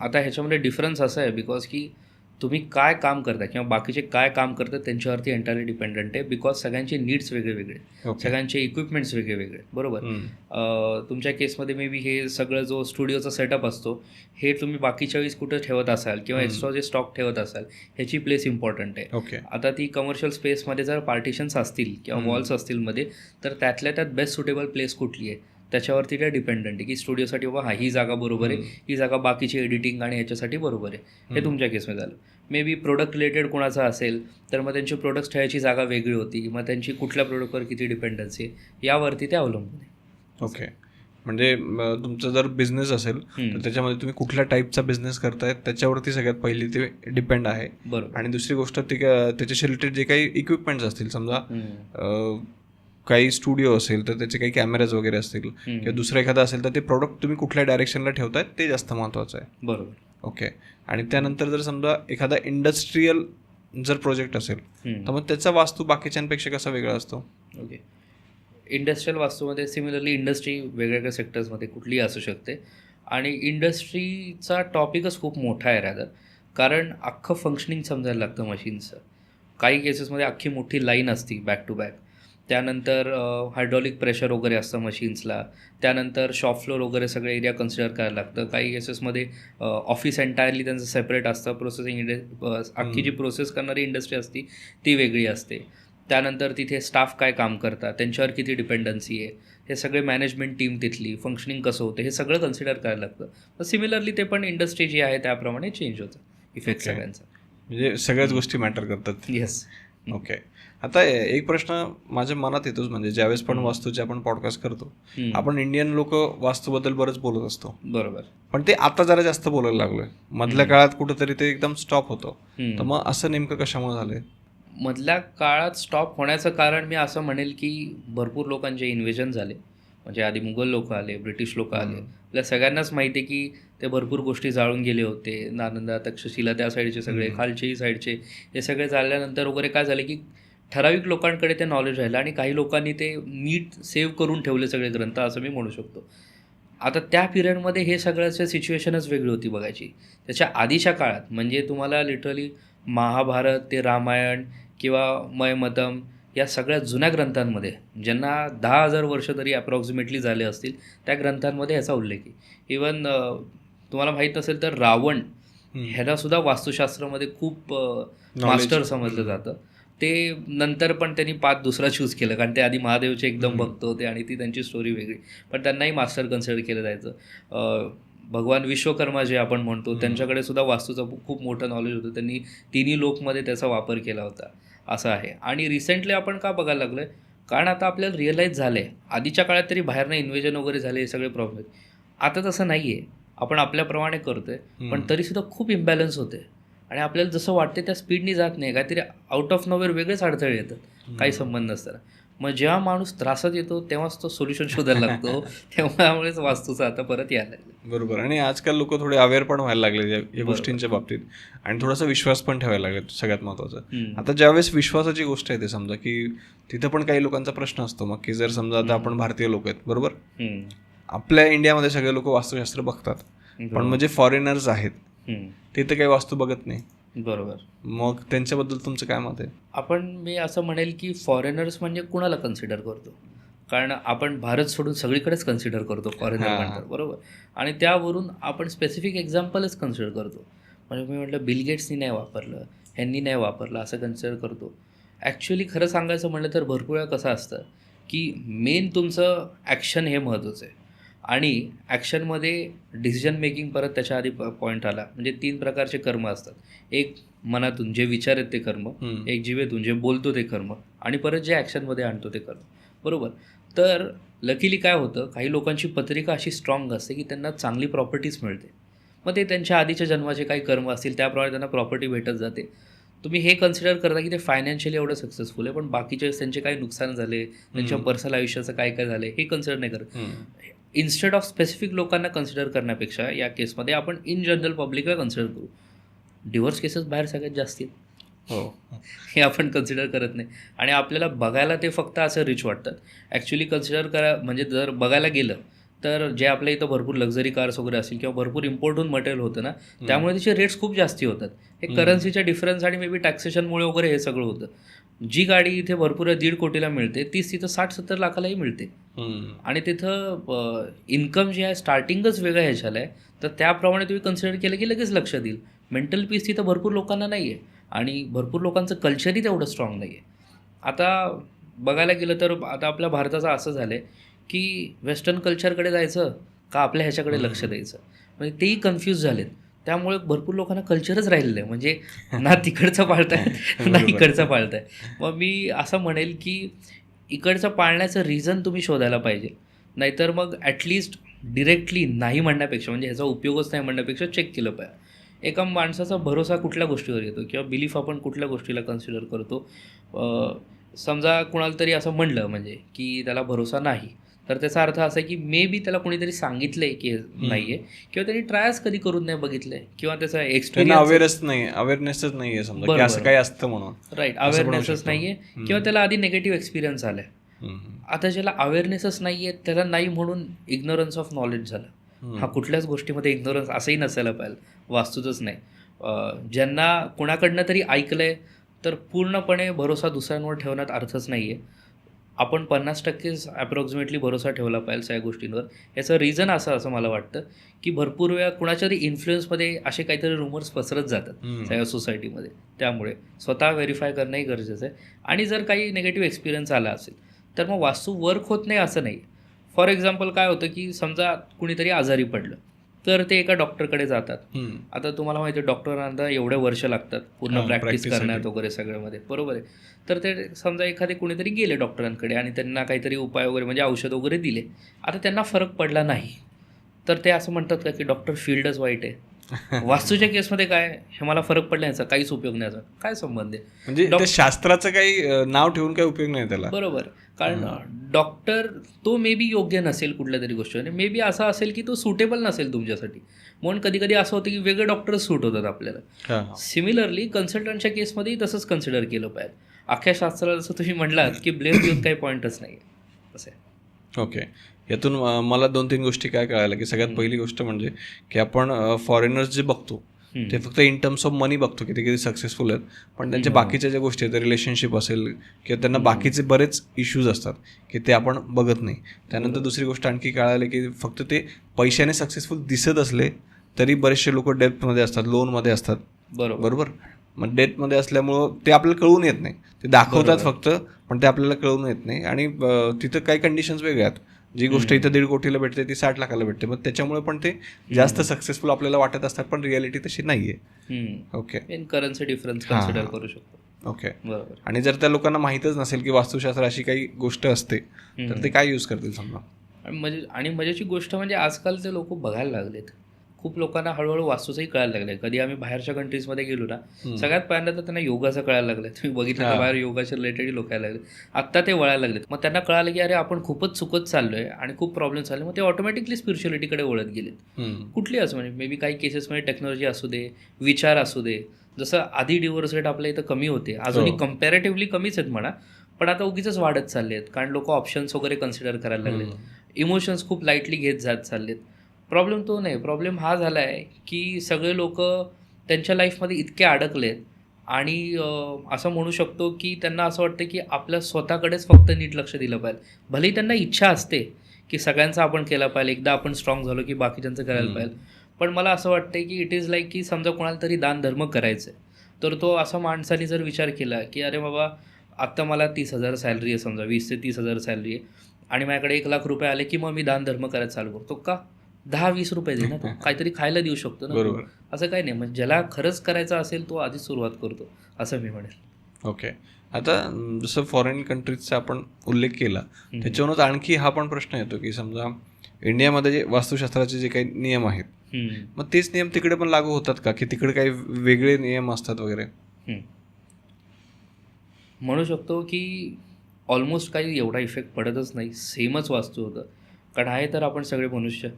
आता ह्याच्यामध्ये डिफरन्स असा आहे बिकॉज की तुम्ही काय काम करता किंवा बाकीचे काय काम करतात त्यांच्यावरती एंटायरली डिपेंडंट आहे. बिकॉज सगळ्यांचे नीड्स वेगळे वेगळे, सगळ्यांचे इक्विपमेंट्स वेगळे वेगळे, बरोबर. तुमच्या केसमध्ये मे बी हे सगळं जो स्टुडिओचा सेटअप असतो हे तुम्ही बाकीच्या वेळेस कुठं ठेवत असाल किंवा एक्स्ट्रा जे स्टॉक ठेवत असाल ह्याची प्लेस इम्पॉर्टंट आहे. आता ती कमर्शियल स्पेसमध्ये जर पार्टिशन्स असतील किंवा वॉल्स असतील मध्ये, तर त्यातल्या त्यात बेस्ट सुटेबल प्लेस कुठली आहे त्याच्यावरती त्या डिपेंडंट आहे की स्टुडिओसाठी बाबा ही जागा बरोबर आहे, ही जागा बाकीची एडिटिंग आणि ह्याच्यासाठी बरोबर आहे. हे तुमच्या केसमध्ये झालं. मे बी प्रोडक्ट रिलेटेड कोणाचं असेल तर मग त्यांची प्रोडक्ट्स ठेवायची जागा वेगळी होती, मग त्यांची कुठल्या प्रोडक्टवर किती डिपेंडन्सी आहे यावरती ते अवलंबून आहे. ओके. म्हणजे तुमचा जर बिझनेस असेल तर त्याच्यामध्ये तुम्ही कुठल्या टाईपचा बिझनेस करताय त्याच्यावरती सगळ्यात पहिली ते डिपेंड आहे. बरोबर. आणि दुसरी गोष्ट ती त्याच्याशी रिलेटेड जे काही इक्विपमेंट्स असतील, समजा काही स्टुडिओ असेल तर त्याचे काही कॅमेराज वगैरे असतील किंवा दुसरं एखादं असेल तर ते प्रोडक्ट तुम्ही कुठल्या डायरेक्शनला ठेवताय ते जास्त महत्त्वाचं आहे. बरोबर. ओके. आणि त्यानंतर जर समजा एखादा इंडस्ट्रीयल जर प्रोजेक्ट असेल तर मग त्याचा वास्तू बाकीच्यांपेक्षा कसा वेगळा असतो? ओके. इंडस्ट्रियल वास्तूमध्ये सिमिलरली इंडस्ट्री वेगवेगळ्या सेक्टर्समध्ये कुठलीही असू शकते आणि इंडस्ट्रीचा टॉपिकच खूप मोठा आहे रादर, कारण अख्खं फंक्शनिंग समजायला लागतं मशीन्सचं. काही केसेसमध्ये अख्खी मोठी लाईन असती बॅक टू बॅक, त्यानंतर हायड्रॉलिक प्रेशर वगैरे असतं मशीन्सला, त्यानंतर शॉप फ्लोअर वगैरे सगळं एरिया कन्सिडर करायला लागतं. काही केसेसमध्ये ऑफिस एंटायरली त्यांचं सेपरेट असतं, प्रोसेसिंग अख्खी जी प्रोसेस करणारी इंडस्ट्री असती ती वेगळी असते. त्यानंतर तिथे स्टाफ काय काम करतात, त्यांच्यावर किती डिपेंडन्सी आहे, हे सगळे मॅनेजमेंट टीम तिथली फंक्शनिंग कसं होतं हे सगळं कन्सिडर करायला लागतं. तर सिमिलरली ते पण इंडस्ट्री जी आहे त्याप्रमाणे चेंज होतं इफेक्ट सगळ्यांचा. म्हणजे सगळ्याच गोष्टी मॅटर करतात. येस. ओके. आता एक प्रश्न माझ्या मनात येतोच, म्हणजे ज्यावेळेस पण वास्तूचे आपण पॉडकास्ट करतो, आपण इंडियन लोक वास्तूबद्दल बरंच बोलत असतो, बरोबर, पण ते आता जरा जास्त बोलायला लागलोय. मधल्या काळात कुठंतरी ते एकदम स्टॉप होतं, तर मग असं नेमकं कशामुळे झालंय? मधल्या काळात स्टॉप होण्याचं कारण मी असं म्हणेल की भरपूर लोकांचे इन्व्हेजन झाले. म्हणजे आधी मुघल लोक आले, ब्रिटिश लोक आले, आपल्या सगळ्यांनाच माहिती आहे की ते भरपूर गोष्टी जाळून गेले होते. नालंदा, तक्षशिला त्या साईडचे सगळे, खालचेही साईडचे, हे सगळे झाल्यानंतर वगैरे काय झालं की ठराविक लोकांकडे ते नॉलेज राहिलं आणि काही लोकांनी ते नीट सेव्ह करून ठेवले सगळे ग्रंथ, असं मी म्हणू शकतो. आता त्या पिरियडमध्ये हे सगळ्याचं सिच्युएशनच वेगळी होती बघायची. त्याच्या आधीच्या काळात म्हणजे तुम्हाला लिटरली महाभारत ते रामायण किंवा मयमतम या सगळ्या जुन्या ग्रंथांमध्ये, ज्यांना 10,000 वर्ष तरी अप्रॉक्सिमेटली झाले असतील, त्या ग्रंथांमध्ये ह्याचा उल्लेख आहे. इवन तुम्हाला माहीत असेल तर रावण ह्यालासुद्धा वास्तुशास्त्रामध्ये खूप मास्टर समजलं जातं. ते नंतर पण त्यांनी पाथ दुसरा चूज केलं, कारण ते आधी महादेवचे एकदम भक्त होते आणि ती त्यांची स्टोरी वेगळी, पण त्यांनाही मास्टर कन्सिडर केलं जायचं. भगवान विश्वकर्मा जे आपण म्हणतो त्यांच्याकडे सुद्धा वास्तूचं खूप मोठं नॉलेज होतं, त्यांनी तिन्ही लोकमध्ये त्याचा वापर केला होता, असं आहे. आणि रिसेंटली आपण का बघायला लागलो आहे, कारण आता आपल्याला रिअलाईज झालं आहे, आधीच्या काळात तरी बाहेरनं इन्व्हेजन वगैरे झाले, हे सगळे प्रॉब्लेम आहेत. आता तसं नाही आहे, आपण आपल्याप्रमाणे करतो आहे, पण तरीसुद्धा खूप इम्बॅलन्स होते आणि आपल्याला जसं वाटते त्या स्पीडनी जात नाही, काहीतरी आउट ऑफ नोवेअर वेगळेच अडथळे येतात, काही संबंध नसताना. मग जेव्हा माणूस त्रासात येतो तेव्हाच तो सोल्युशन शोधायला लागतो, त्यामुळेच वास्तूचं आता परत यायला लागलं. बरोबर. आणि आजकाल लोक थोडे अवेअर पण व्हायला लागले या गोष्टींच्या बाबतीत, आणि थोडासा विश्वास पण ठेवायला लागले, सगळ्यात महत्त्वाचं. आता ज्यावेळेस विश्वासाची गोष्ट आहे ते समजा की तिथं पण काही लोकांचा प्रश्न असतो मग, की जर समजा आता आपण भारतीय लोक आहेत, बरोबर, आपल्या इंडियामध्ये सगळे लोक वास्तुशास्त्र बघतात, पण म्हणजे फॉरेनर्स आहेत ते तर काही वास्तू बघत नाही, बरोबर. मग त्यांच्याबद्दल तुमचं काय मत आहे? मी असं म्हणेल की फॉरेनर्स म्हणजे कुणाला कन्सिडर करतो, कारण आपण भारत सोडून सगळीकडेच कन्सिडर करतो फॉरेनर म्हणतात, बरोबर. आणि त्यावरून आपण स्पेसिफिक एक्झाम्पलच कन्सिडर करतो. म्हणजे मी म्हटलं बिल गेट्सनी नाही वापरलं, ह्यांनी नाही वापरलं, असं कन्सिडर करतो. ॲक्च्युली खरं सांगायचं म्हणलं तर भरपूर वेळा कसं असतं की मेन तुमचं ॲक्शन हे महत्त्वाचं आहे, आणि ॲक्शनमध्ये डिसिजन मेकिंग परत त्याच्या आधी पॉईंट आला. म्हणजे 3 प्रकारचे कर्म असतात. एक मनातून जे विचार आहेत ते कर्म, एक जिभेतून जे बोलतो ते कर्म, आणि परत जे ॲक्शनमध्ये आणतो ते कर्म, बरोबर. तर लकीली काय होतं, काही लोकांची पत्रिका अशी स्ट्रॉंग असते की त्यांना चांगली प्रॉपर्टीज मिळते, मग ते त्यांच्या आधीच्या जन्माचे काही कर्म असतील त्याप्रमाणे त्यांना प्रॉपर्टी भेटत जाते. तुम्ही हे कन्सिडर करता की ते फायनान्शियली एवढं सक्सेसफुल आहे, पण बाकीचे त्यांचे काही नुकसान झाले, त्यांच्या पर्सनल आयुष्याचं काय काय झाले हे कन्सिडर नाही करत. इन्स्टेड ऑफ स्पेसिफिक लोकांना कन्सिडर करण्यापेक्षा या केसमध्ये आपण इन जनरल पब्लिकला कन्सिडर करू. डिव्होर्स केसेस बाहेर सगळ्यात जास्त आहेत, हे आपण कन्सिडर करत नाही. आणि आपल्याला बघायला ते फक्त असं रिच वाटतात. ॲक्च्युली कन्सिडर करा म्हणजे जर बघायला गेलं तर जे आपल्या इथं भरपूर लक्झरी कार्स वगैरे असतील किंवा भरपूर इम्पोर्ट होऊन मटेरियल होतं ना, त्यामुळे त्याचे रेट्स खूप जास्ती होतात. हे करन्सीच्या डिफरन्स आणि मे बी टॅक्सेशनमुळे वगैरे हे सगळं होतं. जी गाडी इथे भरपूर 1.5 कोटीला मिळते तीच तिथं 60-70 लाखालाही मिळते. आणि तिथं इन्कम जे आहे स्टार्टिंगच वेगळं ह्याच्याला आहे, तर त्याप्रमाणे तुम्ही कन्सिडर केलं की लगेच लक्ष देईल. मेंटल पीस तिथं भरपूर लोकांना नाही आहे आणि भरपूर लोकांचं कल्चरही तेवढं स्ट्रॉंग नाही आहे. आता बघायला गेलं तर आता आपल्या भारताचं असं झालं आहे की वेस्टर्न कल्चरकडे जायचं का आपल्या ह्याच्याकडे लक्ष द्यायचं, म्हणजे तेही कन्फ्यूज झालेत. त्यामुळे भरपूर लोकांना कल्चरच राहिलेलं आहे, म्हणजे ना तिकडचं पाळताय ना इकडचं पाळताय. मग मी असं म्हणेल की इकडचं पाळण्याचं रिझन तुम्ही शोधायला पाहिजे, नाहीतर मग ॲटलिस्ट डिरेक्टली नाही म्हणण्यापेक्षा, म्हणजे ह्याचा उपयोगच नाही म्हणण्यापेक्षा चेक केलं पाहिजे. एका माणसाचा भरोसा कुठल्या गोष्टीवर येतो किंवा बिलीफ आपण कुठल्या गोष्टीला कन्सिडर करतो. समजा कुणाला तरी असं म्हणलं म्हणजे की त्याला भरोसा नाही, तर त्याचा अर्थ असा आहे की मे बी त्याला कोणीतरी सांगितलंय की नाही आहे किंवा त्यांनी ट्रायच कधी करून नाही बघितलंय किंवा त्याचा एक्सपिरियन्स अवेअरनेसच नाही आहे समजा की असं काही असतं म्हणून. राईट, अवेअरनेसच नाही आहे किंवा त्याला आधी निगेटिव्ह एक्सपिरियन्स आलाय. आता ज्याला अवेअरनेसच नाही आहे त्याला नाही म्हणून इग्नोरन्स ऑफ नॉलेज झालं. हा कुठल्याच गोष्टीमध्ये इग्नोरन्स असंही नसायला पाहिजे, वास्तूतच नाही. ज्यांना कोणाकडनं तरी ऐकलंय तर पूर्णपणे भरोसा दुसऱ्यांवर ठेवण्यात अर्थच नाही आहे. आपण 50% ॲप्रॉक्सिमेटली भरोसा ठेवला पाहिजे सगळ्या गोष्टींवर. याचं रिझन असं मला वाटतं की भरपूर वेळा कुणाच्या तरी इन्फ्लुएन्समध्ये असे काहीतरी रुमर्स पसरत जातात सगळ्या सोसायटीमध्ये. त्यामुळे स्वतः व्हेरीफाय करणंही गरजेचं आहे. आणि जर काही निगेटिव्ह एक्सपिरियन्स आला असेल तर मग वास्तू वर्क होत नाही असं नाही. फॉर एक्झाम्पल काय होतं की समजा कुणीतरी आजारी पडलं तर ते एका डॉक्टरकडे जातात. आता तुम्हाला माहिती आहे डॉक्टरांना एवढे वर्ष लागतात पूर्ण प्रॅक्टिस करण्यात वगैरे सगळ्यामध्ये, बरोबर आहे. तर ते समजा एखादे कुणीतरी गेले डॉक्टरांकडे आणि त्यांना काहीतरी उपाय वगैरे म्हणजे औषध वगैरे दिले, आता त्यांना फरक पडला नाही, तर ते असं म्हणतात का की डॉक्टर फील्डच वाईट आहे. वास्तूच्या केसमध्ये काय, हे मला फरक पडण्याचा काहीच उपयोग नाही, काय संबंध आहे. म्हणजे शास्त्राचं काही नाव ठेवून काही उपयोग नाही त्याला, बरोबर. कारण डॉक्टर तो मे बी योग्य नसेल कुठल्या तरी गोष्टीने, मे बी असं असेल की तो सुटेबल नसेल तुमच्यासाठी, म्हणून कधी कधी असं होतं की वेगळे डॉक्टरच सूट होतात आपल्याला. सिमिलरली कन्सल्टंटच्या केसमध्येही तसंच कन्सिडर केलं पाहिजे. अख्ख्या शास्त्राला जसं तुम्ही म्हटलात की ब्लेम देऊन काही पॉईंटच नाही आहे असं आहे. ओके, यातून मला 2-3 गोष्टी काय कळायला की सगळ्यात पहिली गोष्ट म्हणजे की आपण फॉरेनर्स जे बघतो ते फक्त इन टर्म्स ऑफ मनी बघतो की ते किती सक्सेसफुल आहेत, पण त्यांच्या बाकीच्या ज्या गोष्टी आहेत, रिलेशनशिप असेल किंवा त्यांना बाकीचे बरेच इश्यूज असतात की ते आपण बघत नाही. त्यानंतर दुसरी गोष्ट आणखी कळाली की फक्त ते पैशाने सक्सेसफुल दिसत असले तरी बरेचसे लोक डेप्थमध्ये असतात, लोनमध्ये असतात, बरोबर. मग डेटमध्ये असल्यामुळं ते आपल्याला कळून येत नाही, ते दाखवतात फक्त पण ते आपल्याला कळून येत नाही. आणि तिथं काही कंडिशन्स वेगळ्या आहेत. जी गोष्ट इथं 1.5 कोटीला भेटते ती 60 लाखाला भेटते, मग त्याच्यामुळे पण ते जास्त सक्सेसफुल आपल्याला वाटत असतात, पण रियालिटी तशी नाही आहे. ओके, करन्सी डिफरन्स कन्सिडर करू शकतो. ओके, बरोबर. आणि जर त्या लोकांना माहीतच नसेल की वास्तुशास्त्र अशी काही गोष्ट असते तर ते काय यूज करतील समजा. आणि मजेची गोष्ट म्हणजे आजकाल ते लोक बघायला लागलेत, खूप लोकांना हळूहळू वास्तूचंही कळायला लागलं. कधी आम्ही बाहेरच्या कंट्रीजमध्ये गेलो ना, सगळ्यात पहिल्यांदा तर त्यांना योगाचं कळायला लागलं. तुम्ही बघितलं तर बाहेर योगाच्या रिलेटेड लोक यायला लागले. आत्ता ते वळायला लागलेत. मग त्यांना कळालं की अरे आपण खूपच चुकत चाललोय आणि खूप प्रॉब्लेम चालले, मग ते ऑटोमॅटिकली स्पिरिच्युअलिटीकडे वळत गेलेत. कुठली असं म्हणजे मे बी काही केसेसमध्ये टेक्नॉलॉजी असू दे, विचार असू दे. जसं आधी डिवोर्स रेट आपल्या इथं कमी होते, अजूनही कम्पॅरेटिव्हली कमीच आहेत म्हणा, पण आता उगीच वाढत चालले आहेत कारण लोक ऑप्शन्स वगैरे कन्सिडर करायला लागलेत. इमोशन्स खूप लाईटली घेत जात चाललेत. प्रॉब्लेम तो नाही, प्रॉब्लेम हा झाला आहे की सगळे लोक त्यांच्या लाईफमध्ये इतके अडकलेत आणि असं म्हणू शकतो की त्यांना असं वाटतं की आपल्या स्वतःकडेच फक्त नीट लक्ष दिलं पाहिजे. भलेही त्यांना इच्छा असते की सगळ्यांचा आपण केला पाहिजे, एकदा आपण स्ट्रॉंग झालो की बाकीच्यांचं करायला पाहिजे, पण मला असं वाटतं की इट इज लाईक की समजा कोणाला तरी दानधर्म करायचं आहे, तर तो असा माणसाने जर विचार केला की अरे बाबा आत्ता मला 30,000 सॅलरी आहे, समजा 20 ते 30,000 सॅलरी आहे आणि माझ्याकडे 1 लाख रुपये आले की मग मी दानधर्म करायला चालू करतो का? 10-20 रुपये दे ना, तो काहीतरी खायला देऊ शकतो ना, असं काही नाही. म्हणजे ज्याला खरंच करायचं असेल तो आधी सुरुवात करतो असं मी म्हणेल. ओके, आता जसं फॉरेन कंट्रीजचा आपण उल्लेख केला त्याच्यावरूनच आणखी हा पण प्रश्न येतो की समजा इंडियामध्ये जे वास्तुशास्त्राचे जे काही नियम आहेत मग तेच नियम तिकडे पण लागू होतात का, की तिकडे काही वेगळे नियम असतात वगैरे? म्हणू शकतो की ऑलमोस्ट काही एवढा इफेक्ट पडतच नाही, सेमच वास्तू होतं. कारण आहे तर आपण सगळे मनुष्य.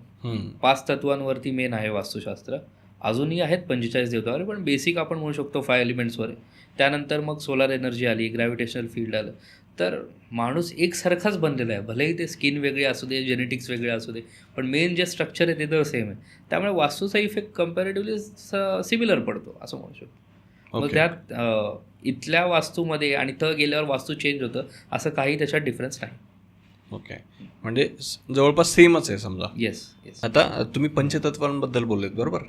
5 तत्वांवरती मेन आहे वास्तुशास्त्र. अजूनही आहेत 45 देवतावर, पण बेसिक आपण म्हणू शकतो 5 एलिमेंट्सवर आहे. त्यानंतर मग सोलार एनर्जी आली, ग्रॅव्हिटेशनल फील्ड आलं. तर माणूस एकसारखाच बनलेला आहे. भलेही ते स्किन वेगळी असू दे, जेनेटिक्स वेगळे असू दे, पण मेन जे स्ट्रक्चर आहे ते तर सेम आहे. त्यामुळे वास्तूचा इफेक्ट कम्पॅरेटिव्हली सिमिलर पडतो असं म्हणू शकतो. मग त्यात इथल्या वास्तूमध्ये आणि गेल्यावर वास्तू चेंज होतं असं काही त्याच्यात डिफरन्स नाही. ओके, म्हणजे जवळपास सेमच आहे समजा. येस. आता तुम्ही पंचतत्वांबद्दल बोललेत बरोबर.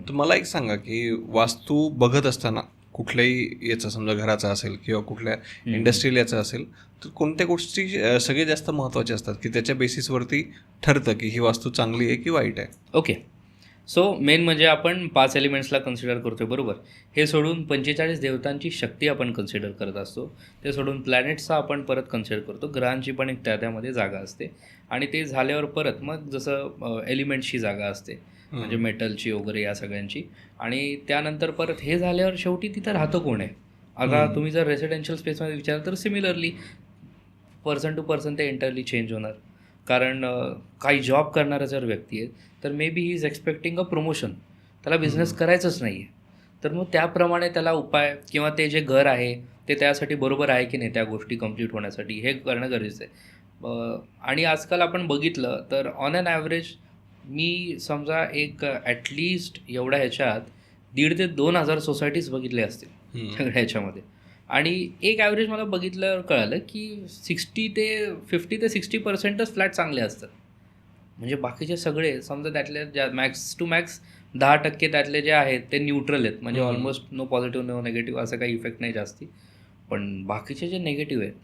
तर मला एक सांगा की वास्तू बघत असताना कुठल्याही याचं समजा घराचा असेल किंवा कुठल्या इंडस्ट्रियल याचं असेल तर कोणत्या गोष्टी सगळ्यात जास्त महत्त्वाच्या असतात की त्याच्या बेसिसवरती ठरतं की ही वास्तू चांगली आहे की वाईट आहे? ओके, सो मेन म्हणजे आपण 5 एलिमेंट्सला कन्सिडर करतो बरोबर. हे सोडून 45 देवतांची शक्ती आपण कन्सिडर करत असतो. ते सोडून प्लॅनेट्सचा आपण परत कन्सिडर करतो. ग्रहांची पण एक त्यामध्ये जागा असते. आणि ते झाल्यावर परत मग जसं एलिमेंट्सची जागा असते, म्हणजे मेटलची वगैरे या सगळ्यांची. आणि त्यानंतर परत हे झाल्यावर शेवटी तिथं राहतं कोण आहे. आता तुम्ही जर रेसिडेन्शियल स्पेसमध्ये विचार तर सिमिलरली पर्सन टू पर्सन ते एंटरली चेंज होणार. कारण काही जॉब करणारा जर व्यक्ती आहे तर may be he is expecting a promotion, त्याला बिझनेस करायचंच नाही आहे. तर मग त्याप्रमाणे त्याला उपाय किंवा ते जे घर आहे ते त्यासाठी बरोबर आहे की नाही त्या गोष्टी कंप्लीट होण्यासाठी हे करणं गरजेचं आहे. आणि आजकाल आपण बघितलं तर ऑन ॲन ॲव्हरेज मी समजा एक ॲटलिस्ट एवढ्या ह्याच्यात 1,500 ते 2,000 सोसायटीज बघितले असतील सगळ्या ह्याच्यामध्ये. आणि एक ॲव्हरेज मला बघितल्यावर कळालं की 50 ते 60% फ्लॅट चांगले असतात. म्हणजे बाकीचे सगळे समजा त्यातले ज्या मॅक्स टू मॅक्स 10% त्यातले जे आहेत ते न्यूट्रल आहेत. म्हणजे almost no positive no negative, असं काही इफेक्ट नाही जास्ती. पण बाकीचे जे निगेटिव्ह आहेत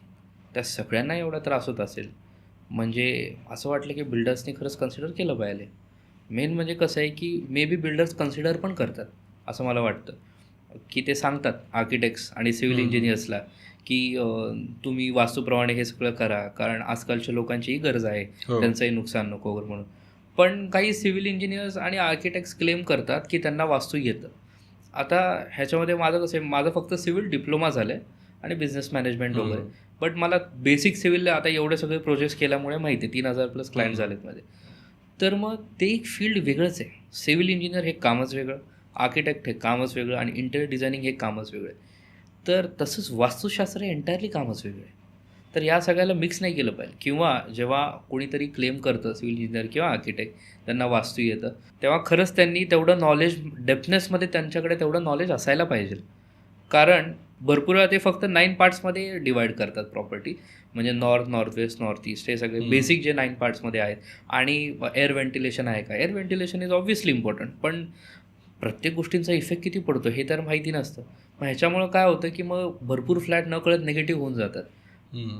त्या सगळ्यांना एवढा त्रास होत असेल म्हणजे असं वाटलं की बिल्डर्सनी खरंच कन्सिडर केलं पाहिजे. मेन म्हणजे कसं आहे की मे बी बिल्डर्स कन्सिडर पण करतात असं मला वाटतं. की ते सांगतात आर्किटेक्ट्स आणि सिव्हिल इंजिनियर्सला की तुम्ही वास्तूप्रमाणे हे सगळं करा, कारण आजकालच्या लोकांचीही गरज आहे, त्यांचंही नुकसान नको वगैरे म्हणून. पण काही सिव्हिल इंजिनियर्स आणि आर्किटेक्ट्स क्लेम करतात की त्यांना वास्तू येतं. आता ह्याच्यामध्ये माझं कसं आहे, माझं फक्त सिव्हिल डिप्लोमा झालं आहे आणि बिझनेस मॅनेजमेंट वगैरे. बट मला बेसिक सिव्हिल आता एवढे सगळे प्रोजेक्ट्स केल्यामुळे माहिती आहे, 3,000+ क्लायंट झालेत माझे. तर मग ते एक फील्ड वेगळंच आहे. सिव्हिल इंजिनियर हे कामच वेगळं, आर्किटेक्ट हे कामच वेगळं आणि इंटेरियर डिझायनिंग हे कामच वेगळं आहे. तर तसंच वास्तुशास्त्र हे एंटायरली कामच वेगळं आहे. तर या सगळ्याला मिक्स नाही केलं पाहिजे. किंवा जेव्हा कोणीतरी क्लेम करतं सिव्हिल इंजिनियर किंवा आर्किटेक्ट त्यांना वास्तू येतं, तेव्हा खरंच त्यांनी तेवढं नॉलेज डेप्थनेसमध्ये त्यांच्याकडे तेवढं नॉलेज असायला पाहिजे. कारण भरपूर वेळा ते फक्त 9 पार्ट्समध्ये डिवाईड करतात प्रॉपर्टी. म्हणजे north, north west, north east हे सगळे बेसिक जे 9 पार्ट्समध्ये आहेत. आणि एअर व्हेंटिलेशन आहे का, air ventilation is obviously important, पण प्रत्येक गोष्टींचा इफेक्ट किती पडतो हे तर माहिती नसतं. मग ह्याच्यामुळं काय होतं की मग भरपूर फ्लॅट नकळत निगेटिव्ह होऊन जातात.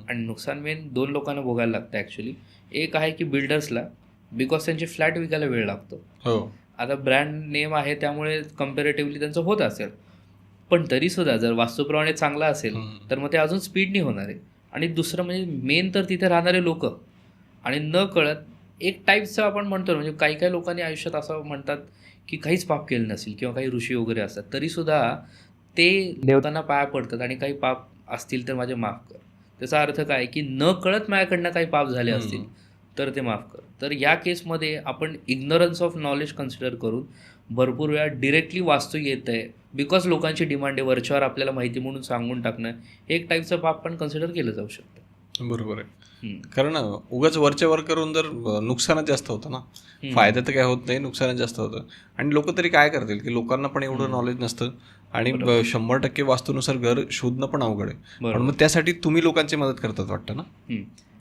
आणि नुकसान मेन 2 लोकांना भोगायला लागतं ॲक्च्युली. एक आहे की बिल्डर्सला, बिकॉज त्यांचे फ्लॅट विकायला वेळ लागतो. आता ब्रँड नेम आहे त्यामुळे कम्पॅरेटिव्हली त्यांचं होत असेल, पण तरीसुद्धा जर वास्तूप्रमाणे चांगला असेल तर मग ते अजून स्पीडनी होणार आहे. आणि दुसरं म्हणजे मेन तर तिथे राहणारे लोक. आणि न कळत एक टाईपचं आपण म्हणतो, म्हणजे काही काही लोकांनी आयुष्यात असं म्हणतात की काहीच पाप केलं नसेल किंवा काही ऋषी वगैरे असतात, तरीसुद्धा ते देवतांना पाया पडतात आणि काही पाप असतील तर माझे माफ कर. त्याचा अर्थ काय की न कळत माझ्याकडनं काही पाप झाले असतील तर ते माफ कर. तर या केसमध्ये आपण इग्नोरन्स ऑफ नॉलेज कन्सिडर करून भरपूर वेळा डिरेक्टली वास्तू येत आहे बिकॉज लोकांची डिमांड आहे, वरच्यावर आपल्याला माहिती म्हणून सांगून टाकणं, हे एक टाईपचं पाप पण कन्सिडर केलं जाऊ शकतं. बरोबर आहे. कारण उगाच वरच्या वर करून जर नुकसानच जास्त होतं ना, फायदा तर काय होत नाही, नुकसानच जास्त होतं. आणि लोक तरी काय करतील की लोकांना पण एवढं नॉलेज नसतं आणि 100% वास्तूनुसार घर शोधणं पण अवघड आहे. पण मग त्यासाठी तुम्ही लोकांची मदत करतात वाटतं ना?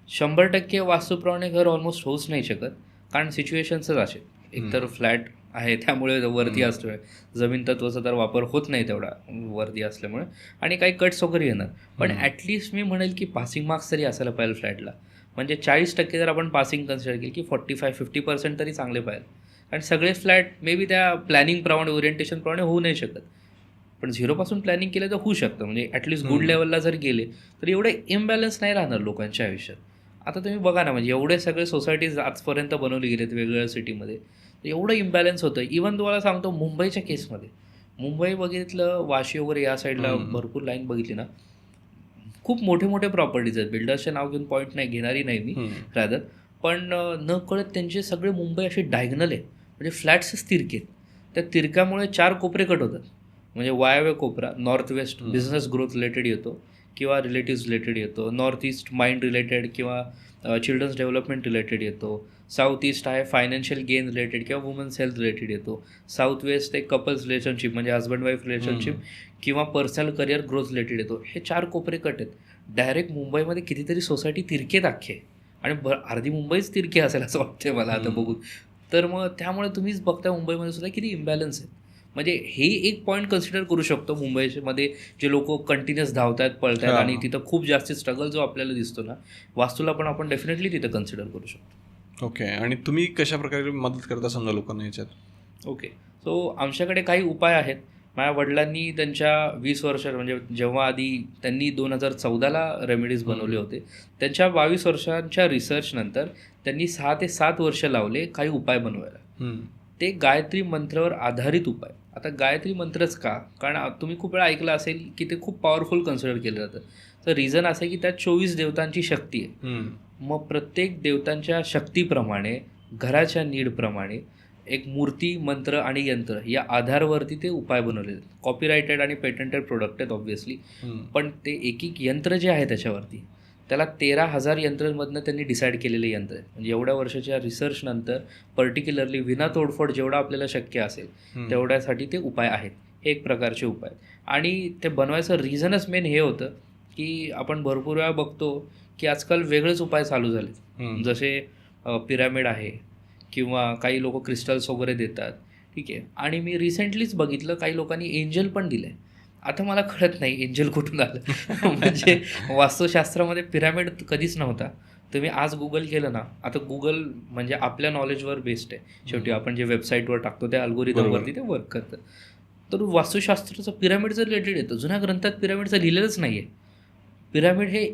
100% वास्तूप्रमाणे घर ऑलमोस्ट होऊच नाही शकत, कारण सिच्युएशन्सच असे. एकतर फ्लॅट आहे त्यामुळे वरती असतोय, जमीन तत्वाचा तर वापर होत नाही तेवढा वरती असल्यामुळे, आणि काही कट्स वगैरे येणार. पण ॲटलिस्ट मी म्हणेल की पासिंग मार्क्स तरी असायला पाहिजे फ्लॅटला. म्हणजे 40% जर आपण पासिंग कन्सिडर केली की 45-50% तरी चांगले पाहिजे. कारण सगळे फ्लॅट मे बी त्या प्लॅनिंगप्रमाणे, ओरिएंटेशनप्रमाणे होऊ नाही शकत, पण 0पासून प्लॅनिंग केलं तर होऊ शकतं. म्हणजे ॲटलिस्ट गुड लेवलला जर गेले तर एवढे इम्बॅलन्स नाही राहणार लोकांच्या आयुष्यात. आता तुम्ही बघा ना, म्हणजे एवढे सगळे सोसायटीज आजपर्यंत बनवले गेलेत वेगवेगळ्या सिटीमध्ये, एवढं इम्बॅलन्स होतं. इवन तुम्हाला सांगतो मुंबईच्या केसमध्ये, मुंबई बघितलं, वाशी वगैरे या साईडला भरपूर लाईन बघितली ना, खूप मोठे मोठे प्रॉपर्टीज आहेत, बिल्डर्सचे नाव घेऊन पॉईंट नाही घेणारी नाही मी रादर, पण न कळत त्यांचे सगळे मुंबई अशी डायगनल आहे, म्हणजे फ्लॅट्सच तिरके. त्या तिरक्यामुळे 4 कोपरे कट होतात. म्हणजे वायव्य कोपरा north west business growth related येतो किंवा रिलेटिव्स रिलेटेड येतो, नॉर्थ ईस्ट माइंड रिलेटेड किंवा चिल्ड्रन्स डेव्हलपमेंट रिलेटेड येतो, साऊथ ईस्ट आहे फायनान्शियल गेन रिलेटेड किंवा वुमन्स हेल्थ रिलेटेड येतो, साऊथ वेस्ट एक कपल्स रिलेशनशिप म्हणजे हजबंड वाईफ रिलेशनशिप किंवा पर्सनल करिअर ग्रोथ रिलेटेड येतो. हे 4 कोपरे कट आहेत. डायरेक्ट मुंबईमध्ये कितीतरी सोसायटी तिरकेत अख्खे, आणि अर्धी मुंबईच तिरकी असेल असं वाटतंय मला आता बघून. तर मग त्यामुळे तुम्हीच बघता मुंबईमध्ये सुद्धा किती इम्बॅलन्स आहे. म्हणजे हे एक पॉईंट कन्सिडर करू शकतो मुंबईमध्ये जे लोक कंटिन्युअस धावतात पळतात आणि तिथं खूप जास्त स्ट्रगल जो आपल्याला दिसतो ना, वास्तूला पण आपण डेफिनेटली तिथं कन्सिडर करू शकतो. ओके. आणि तुम्ही कशा प्रकारे मदत करता समजा लोकांना याच्यात? ओके, सो आमच्याकडे काही उपाय आहेत. माझ्या वडिलांनी त्यांच्या 20 वर्षात, म्हणजे जेव्हा आधी त्यांनी 2014ला रेमेडीज बनवले होते, त्यांच्या 22 वर्षांच्या रिसर्चनंतर त्यांनी 6 ते 7 वर्ष लावले काही उपाय बनवायला. ते गायत्री मंत्रावर आधारित उपाय. आता गायत्री मंत्रच का? कारण तुम्ही खूप वेळा ऐकलं असेल की ते खूप पॉवरफुल कन्सिडर केलं जातं. तर रिझन असं आहे की त्यात 24 देवतांची शक्ती आहे. मग प्रत्येक देवतांच्या शक्तीप्रमाणे, घराच्या नीडप्रमाणे एक मूर्ती, मंत्र आणि यंत्र या आधारवरती ते उपाय बनवले जातात. कॉपीरायटेड आणि पेटंटेड प्रोडक्ट आहेत ऑब्व्हियसली, पण ते एक एक यंत्र जे आहे त्याच्यावरती, त्याला 13,000 यंत्रांमधनं त्यांनी डिसाईड केलेले यंत्र आहे. म्हणजे एवढ्या वर्षाच्या रिसर्चनंतर पर्टिक्युलरली विना तोडफोड जेवढं आपल्याला शक्य असेल तेवढ्यासाठी ते उपाय आहेत. हे एक प्रकारचे उपाय. आणि ते बनवायचं रिझनच मेन हे होतं की आपण भरपूर वेळा बघतो की आजकाल वेगळेच उपाय चालू झाले, जसे पिरॅमिड आहे किंवा काही लोक क्रिस्टल्स वगैरे देतात, ठीक आहे. आणि मी रिसेंटलीच बघितलं काही लोकांनी एंजल पण दिलं आहे. आता मला कळत नाही एंजल कुठून आलं. म्हणजे वास्तुशास्त्रामध्ये पिरॅमिड कधीच नव्हता. तुम्ही आज गुगल केलं ना, आता गुगल म्हणजे आपल्या नॉलेजवर बेस्ड आहे. शेवटी आपण जे वेबसाईटवर टाकतो त्या अल्गोरिदमवरती ते वर्क करतं. तर वास्तुशास्त्राचं पिरॅमिडचं रिलेटेड येतं. जुन्या ग्रंथात पिरॅमिडचं लिहिलेलंच नाही आहे. पिरॅमिड हे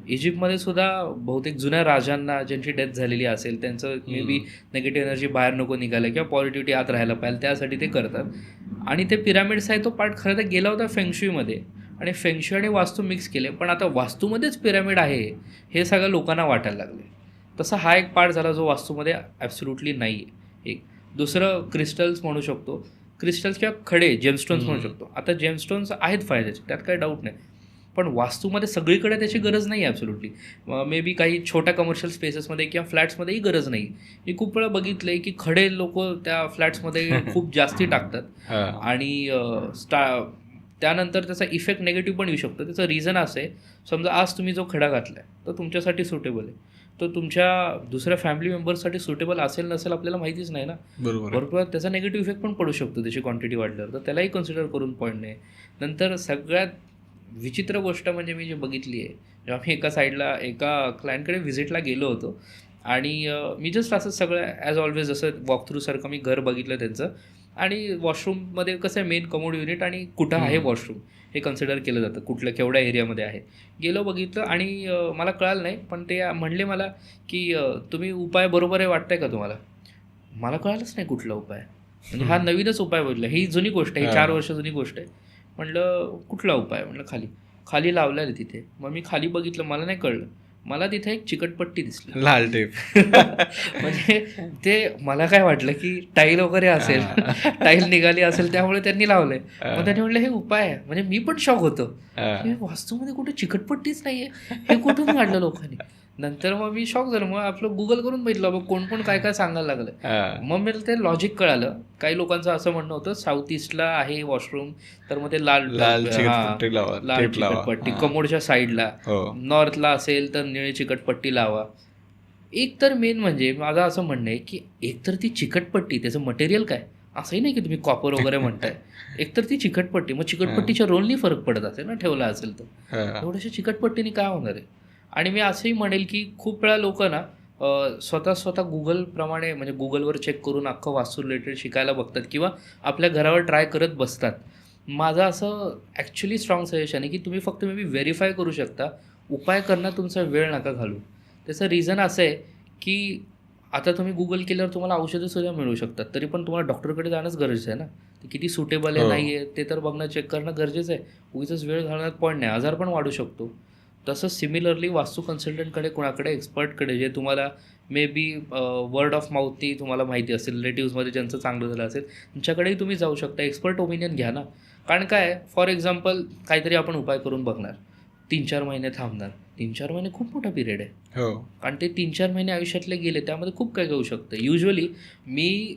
इजिप्तमध्ये सुद्धा बहुतेक जुन्या राजांना ज्यांची डेथ झालेली असेल त्यांचं मे बी निगेटिव्ह एनर्जी बाहेर नको निघायला किंवा पॉझिटिव्हिटी आत राहायला पाहिजे त्यासाठी ते करतात. आणि ते पिरॅमिड्स आहे तो पार्ट खरं तर गेला होता फेंगशुईमध्ये, आणि फेंगशुई आणि वास्तू मिक्स केले. पण आता वास्तूमध्येच पिरॅमिड आहे हे सगळं लोकांना वाटायला लागले. तसा हा एक पार्ट झाला जो वास्तूमध्ये ॲब्सोल्युटली नाही आहे. एक दुसरं क्रिस्टल्स म्हणू शकतो, क्रिस्टल्स किंवा खडे जेमस्टोन्स म्हणू शकतो. आता जेमस्टोन्स आहेत फायद्याचे, त्यात काही डाऊट नाही, पण वास्तूमध्ये सगळीकडे त्याची गरज नाही आहे ॲब्सोल्युटली. मे बी काही छोट्या कमर्शियल स्पेसेसमध्ये किंवा फ्लॅट्समध्येही गरज नाही. मी खूप वेळा बघितलं आहे की खडे लोक त्या फ्लॅट्समध्ये खूप जास्ती टाकतात आणि त्यानंतर त्याचा इफेक्ट निगेटिव्ह पण येऊ शकतो. त्याचं रिझन असं आहे, समजा आज तुम्ही जो खडा घातला आहे तो तुमच्यासाठी सुटेबल आहे, तो तुमच्या दुसऱ्या फॅमिली मेंबर्ससाठी सुटेबल असेल नसेल आपल्याला माहितीच नाही ना. बरोबर, त्याचा निगेटिव्ह इफेक्ट पण पडू शकतो त्याची क्वांटिटी वाढल्यावर, तर त्यालाही कन्सिडर करून पॉईंट नाही. नंतर सगळ्यात विचित्र गोष्ट म्हणजे मी जे बघितली आहे, जेव्हा मी एका क्लायंटकडे व्हिजिटला गेलो होतो आणि मी जस्ट असं सगळं ॲज ऑलवेज जसं वॉक थ्रूसारखं मी घर बघितलं त्यांचं, आणि वॉशरूममध्ये कसं आहे मेन कमोड युनिट आणि कुठं आहे वॉशरूम हे कन्सिडर केलं जातं, कुठलं केवढ्या एरियामध्ये आहे. गेलो बघितलं आणि मला कळालं नाही, पण ते म्हणले मला की तुम्ही उपाय बरोबर आहे वाटतंय का तुम्हाला? मला कळालंच नाही कुठला उपाय, म्हणजे हा नवीनच उपाय बघितला. ही जुनी गोष्ट आहे, 4 वर्ष जुनी गोष्ट आहे. म्हटलं कुठला उपाय? म्हटलं खाली लावलेलं तिथे. मग मी खाली बघितलं, मला नाही कळलं. मला तिथे एक चिकटपट्टी दिसली, लाल टेप. म्हणजे ते मला काय वाटलं की टाईल वगैरे असेल, टाईल निघाली असेल त्यामुळे त्यांनी लावलंय. मग त्यांनी म्हटलं हे उपाय आहे. म्हणजे मी पण शॉक होतो, वास्तूमध्ये कुठे चिकटपट्टीच नाहीये, हे कुठून काढलं लोकांनी. नंतर मग मी शॉक झालो. मग आपलं गुगल करून बघितलं बाबा कोण काय काय सांगायला लागलं. मग मला ते लॉजिक कळालं. काही लोकांचं असं म्हणणं होतं साऊथ ईस्टला आहे वॉशरूम, तर मग ते लाल चिकटपट्टी कमोडच्या साईडला, नॉर्थला असेल तर निळी चिकटपट्टी लावा. एक तर मेन म्हणजे माझं असं म्हणणं आहे की एकतर ती चिकटपट्टी त्याचं मटेरियल काय, असंही नाही की तुम्ही कॉपर वगैरे म्हणताय, एकतर ती चिकटपट्टी, मग चिकटपट्टीच्या रोलनी फरक पडत असेल ना ठेवला असेल तर, एवढ्याशा चिकटपट्टीने काय होणार आहे. आणि मी असंही म्हणेल की खूप वेळा लोक ना स्वतः गुगलप्रमाणे म्हणजे गुगलवर चेक करून अख्खं वास्तू रिलेटेड शिकायला बघतात किंवा आपल्या घरावर ट्राय करत बसतात. माझं असं ॲक्च्युली स्ट्रॉंग सजेशन आहे की तुम्ही फक्त मे बी व्हेरीफाय करू शकता, उपाय करणं तुमचा वेळ नका घालू. त्याचं रिझन असं आहे की आता तुम्ही गुगल केल्यावर तुम्हाला औषधं सुद्धा मिळू शकतात, तरी पण तुम्हाला डॉक्टरकडे जाणंच गरजेचं आहे ना. ते किती सुटेबल आहे नाही आहे ते तर बघणं, चेक करणं गरजेचं आहे. उगीच वेळ घालवण्यात पॉईंट नाही, आजार पण वाढू शकतो. तसंच सिमिलरली वास्तू कन्सल्टंटकडे, कोणाकडे एक्सपर्टकडे, जे तुम्हाला मे बी वर्ड ऑफ माउथनी तुम्हाला माहिती असेल, रिलेटिव्समध्ये ज्यांचं चांगलं झालं असेल त्यांच्याकडेही तुम्ही जाऊ शकता, एक्सपर्ट ओपिनियन घ्या ना. कारण काय, फॉर एक्झाम्पल काहीतरी आपण उपाय करून बघणार, 3-4 महिने थांबणार. 3-4 महिने खूप मोठा पिरियड आहे. कारण ते 3-4 महिने आयुष्यातले गेले, त्यामध्ये खूप काही होऊ शकतं. युजली मी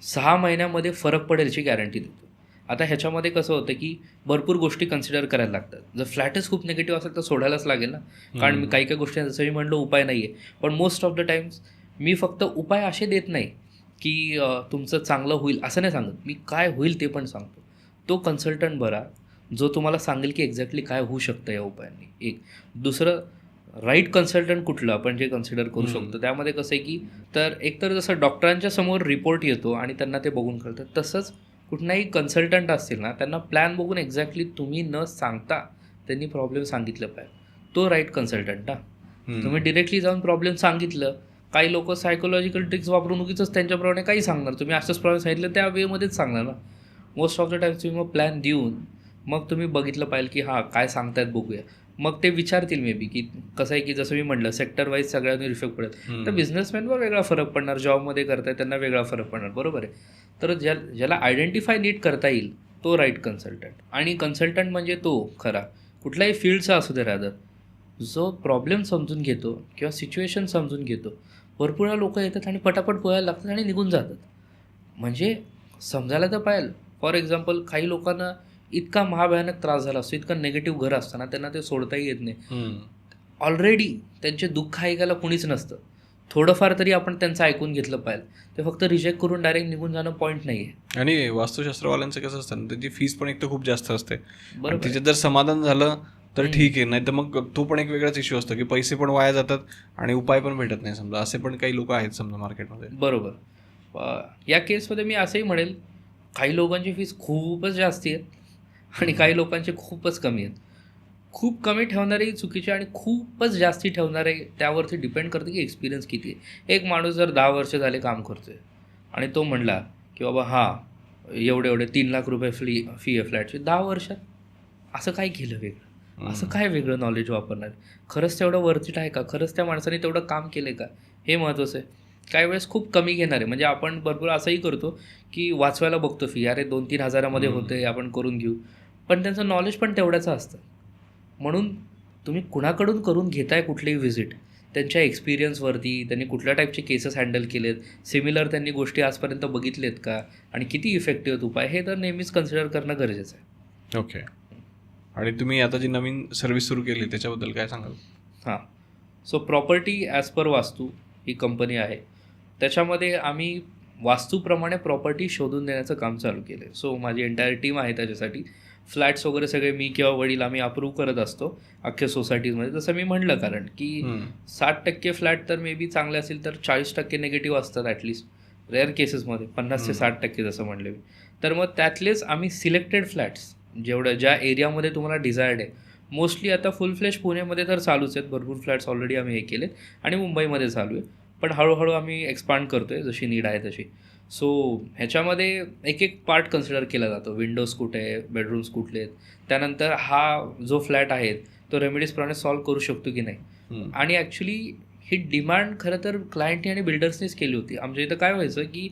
6 महिन्यामध्ये फरक पडेलची गॅरंटी देतो. आता ह्याच्यामध्ये कसं होतं की भरपूर गोष्टी कन्सिडर करायला लागतात. जर फ्लॅटच खूप निगेटिव्ह असेल तर सोडायलाच लागेल ना. कारण मी काही गोष्टी जसं मी म्हणलं उपाय नाही आहे, पण मोस्ट ऑफ द टाइम्स मी फक्त उपाय असे देत नाही की तुमचं चांगलं होईल असं नाही सांगत, मी काय होईल ते पण सांगतो. तो कन्सल्टंट बरा जो तुम्हाला सांगेल की एक्झॅक्टली काय होऊ शकतं या उपायांनी. एक दुसरं, राईट कन्सल्टंट कुठलं आपण जे कन्सिडर करू शकतो, त्यामध्ये कसं आहे की तर एकतर जसं डॉक्टरांच्या समोर रिपोर्ट येतो आणि त्यांना ते बघून कळतं, तसंच कुठलाही कन्सल्टंट असतील ना त्यांना प्लॅन बघून एक्झॅक्टली तुम्ही न सांगता त्यांनी प्रॉब्लेम सांगितलं पाहिजे, तो राईट कन्सल्टंट. तुम्ही डिरेक्टली जाऊन प्रॉब्लेम सांगितलं, काही लोक सायकोलॉजिकल ट्रिक्स वापरून उगीच त्यांच्याप्रमाणे काही सांगणार, तुम्ही असंच प्रॉब्लेम सांगितलं त्या वेमध्येच सांगणार ना. मोस्ट ऑफ द टाइम्स तुम्ही मग प्लॅन देऊन मग तुम्ही बघितलं पाहिजे की हां काय सांगतायत बघूया. मग ते विचारतील मे बी की कसं आहे की जसं मी म्हटलं सेक्टर वाईज सगळ्यांनी इफेक्ट पडत, तर बिझनेसमॅनवर वेगळा फरक पडणार, जॉबमध्ये करताय त्यांना वेगळा फरक पडणार, बरोबर आहे. तर ज्याला आयडेंटिफाय नीट करता येईल तो राईट कन्सल्टंट. आणि कन्सल्टंट म्हणजे तो खरा कुठल्याही फील्डचा असू दे, रादर जो प्रॉब्लेम समजून घेतो किंवा सिच्युएशन समजून घेतो. भरपूर लोक येतात आणि पटापट बोलायला लागतात आणि निघून जातात. म्हणजे समजायला तर पाहिजे. फॉर एक्झाम्पल काही लोकांना इतका महाभयानक त्रास झाला असतो, इतकं निगेटिव्ह घर असताना त्यांना ते सोडताही येत नाही. ऑलरेडी त्यांचे दुःख ऐकायला कुणीच नसतं. थोडंफार तरी आपण त्यांचं ऐकून घेतलं पाहिजे. ते फक्त रिजेक्ट करून डायरेक्ट निघून जाणं पॉईंट नाही आहे. आणि वास्तुशास्त्रवाल्यांचं कसं असतं ना, त्याची फीस पण एक तर खूप जास्त असते. बरोबर, तिच्यात जर समाधान झालं तर ठीक आहे, नाही तर मग तो पण एक वेगळाच इश्यू असतो की पैसे पण वाया जातात आणि उपाय पण भेटत नाही. समजा असे पण काही लोक आहेत समजा मार्केटमध्ये. बरोबर. या केसमध्ये मी असंही म्हणेल, काही लोकांची फीस खूपच जास्त आहेत आणि काही लोकांचे खूपच कमी आहेत. खूप कमी ठेवणारे चुकीचे आणि खूपच जास्ती ठेवणारे त्यावरती डिपेंड करते की एक्सपिरियन्स किती आहे. एक माणूस जर 10 वर्ष झाले काम करतोय आणि तो म्हणला की बाबा हां एवढे 3 लाख रुपये फी आहे फ्लॅटची, 10 वर्षात असं काय केलं वेगळं, असं काय वेगळं नॉलेज वापरणार, खरंच तेवढं वर्थिट आहे का, खरंच त्या माणसाने तेवढं काम केलं का, हे महत्त्वाचं आहे. काही वेळेस खूप कमी घेणार आहे. म्हणजे आपण भरपूर असंही करतो की वाचवायला बघतो फी, अरे 2-3 हजारामध्ये होते आपण करून घेऊ, पण त्यांचं नॉलेज पण तेवढ्याचं असतं. म्हणून तुम्ही कुणाकडून करून घेताय कुठलीही व्हिजिट, त्यांच्या एक्सपिरियन्सवरती, त्यांनी कुठल्या टाईपचे केसेस हँडल केलेत, सिमिलर त्यांनी गोष्टी आजपर्यंत बघितलेत का, आणि किती इफेक्टिव्ह आहेत उपाय, हे तर नेहमीच कन्सिडर करणं गरजेचं आहे. ओके. आणि तुम्ही आता जी नवीन सर्व्हिस सुरू केली त्याच्याबद्दल काय सांगाल? हां, सो प्रॉपर्टी ॲज पर वास्तू ही कंपनी आहे. त्याच्यामध्ये आम्ही वास्तूप्रमाणे प्रॉपर्टी शोधून देण्याचं काम चालू केलं आहे. सो माझी एंटायर टीम आहे त्याच्यासाठी. फ्लॅट्स वगैरे सगळे मी किंवा वडील आम्ही अप्रूव्ह करत असतो अख्ख्या सोसायटीजमध्ये. जसं मी म्हटलं, कारण की 60% फ्लॅट तर मे बी चांगले असेल तर 40% निगेटिव्ह असतात ॲटलिस्ट रेअर केसेसमध्ये, 50 ते 60% जसं म्हणले मी. तर मग त्यातलेच आम्ही सिलेक्टेड फ्लॅट्स ज्या एरियामध्ये तुम्हाला डिझायर्ड आहे, मोस्टली आता फुल फ्लेश पुण्यामध्ये तर चालूच आहेत, भरपूर फ्लॅट्स ऑलरेडी आम्ही हे केलेत आणि मुंबईमध्ये चालू आहे, पण हळूहळू आम्ही एक्सपांड करतो आहे जशी नीड आहे तशी. सो ह्याच्यामध्ये एक एक पार्ट कन्सिडर केला जातो, विंडोज कुठे आहे, बेडरूम्स कुठले आहेत, त्यानंतर हा जो फ्लॅट आहे तो रेमेडीजप्रमाणे सॉल्व्ह करू शकतो की नाही. आणि ॲक्च्युली ही डिमांड खरं तर क्लायंटने आणि बिल्डर्सनीच केली होती. आमच्या इथं काय व्हायचं की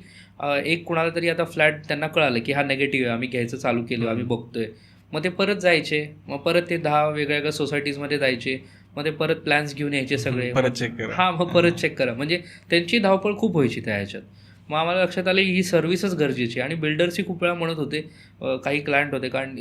एक कुणाला तरी आता फ्लॅट त्यांना कळालं की हा नेगेटिव्ह आहे, आम्ही घ्यायचं चालू केलं, आम्ही बघतोय, मग ते परत जायचे, मग परत ते 10 वेगवेगळ्या सोसायटीजमध्ये जायचे, मग ते परत प्लॅन्स घेऊन यायचे सगळे, परत चेक करा, हां मग परत चेक करा. म्हणजे त्यांची धावपळ खूप व्हायची त्या ह्याच्यात. मग आम्हाला लक्षात आलं ही सर्व्हिसच गरजेची. आणि बिल्डर्सही खूप वेळा म्हणत होते, काही क्लायंट होते, कारण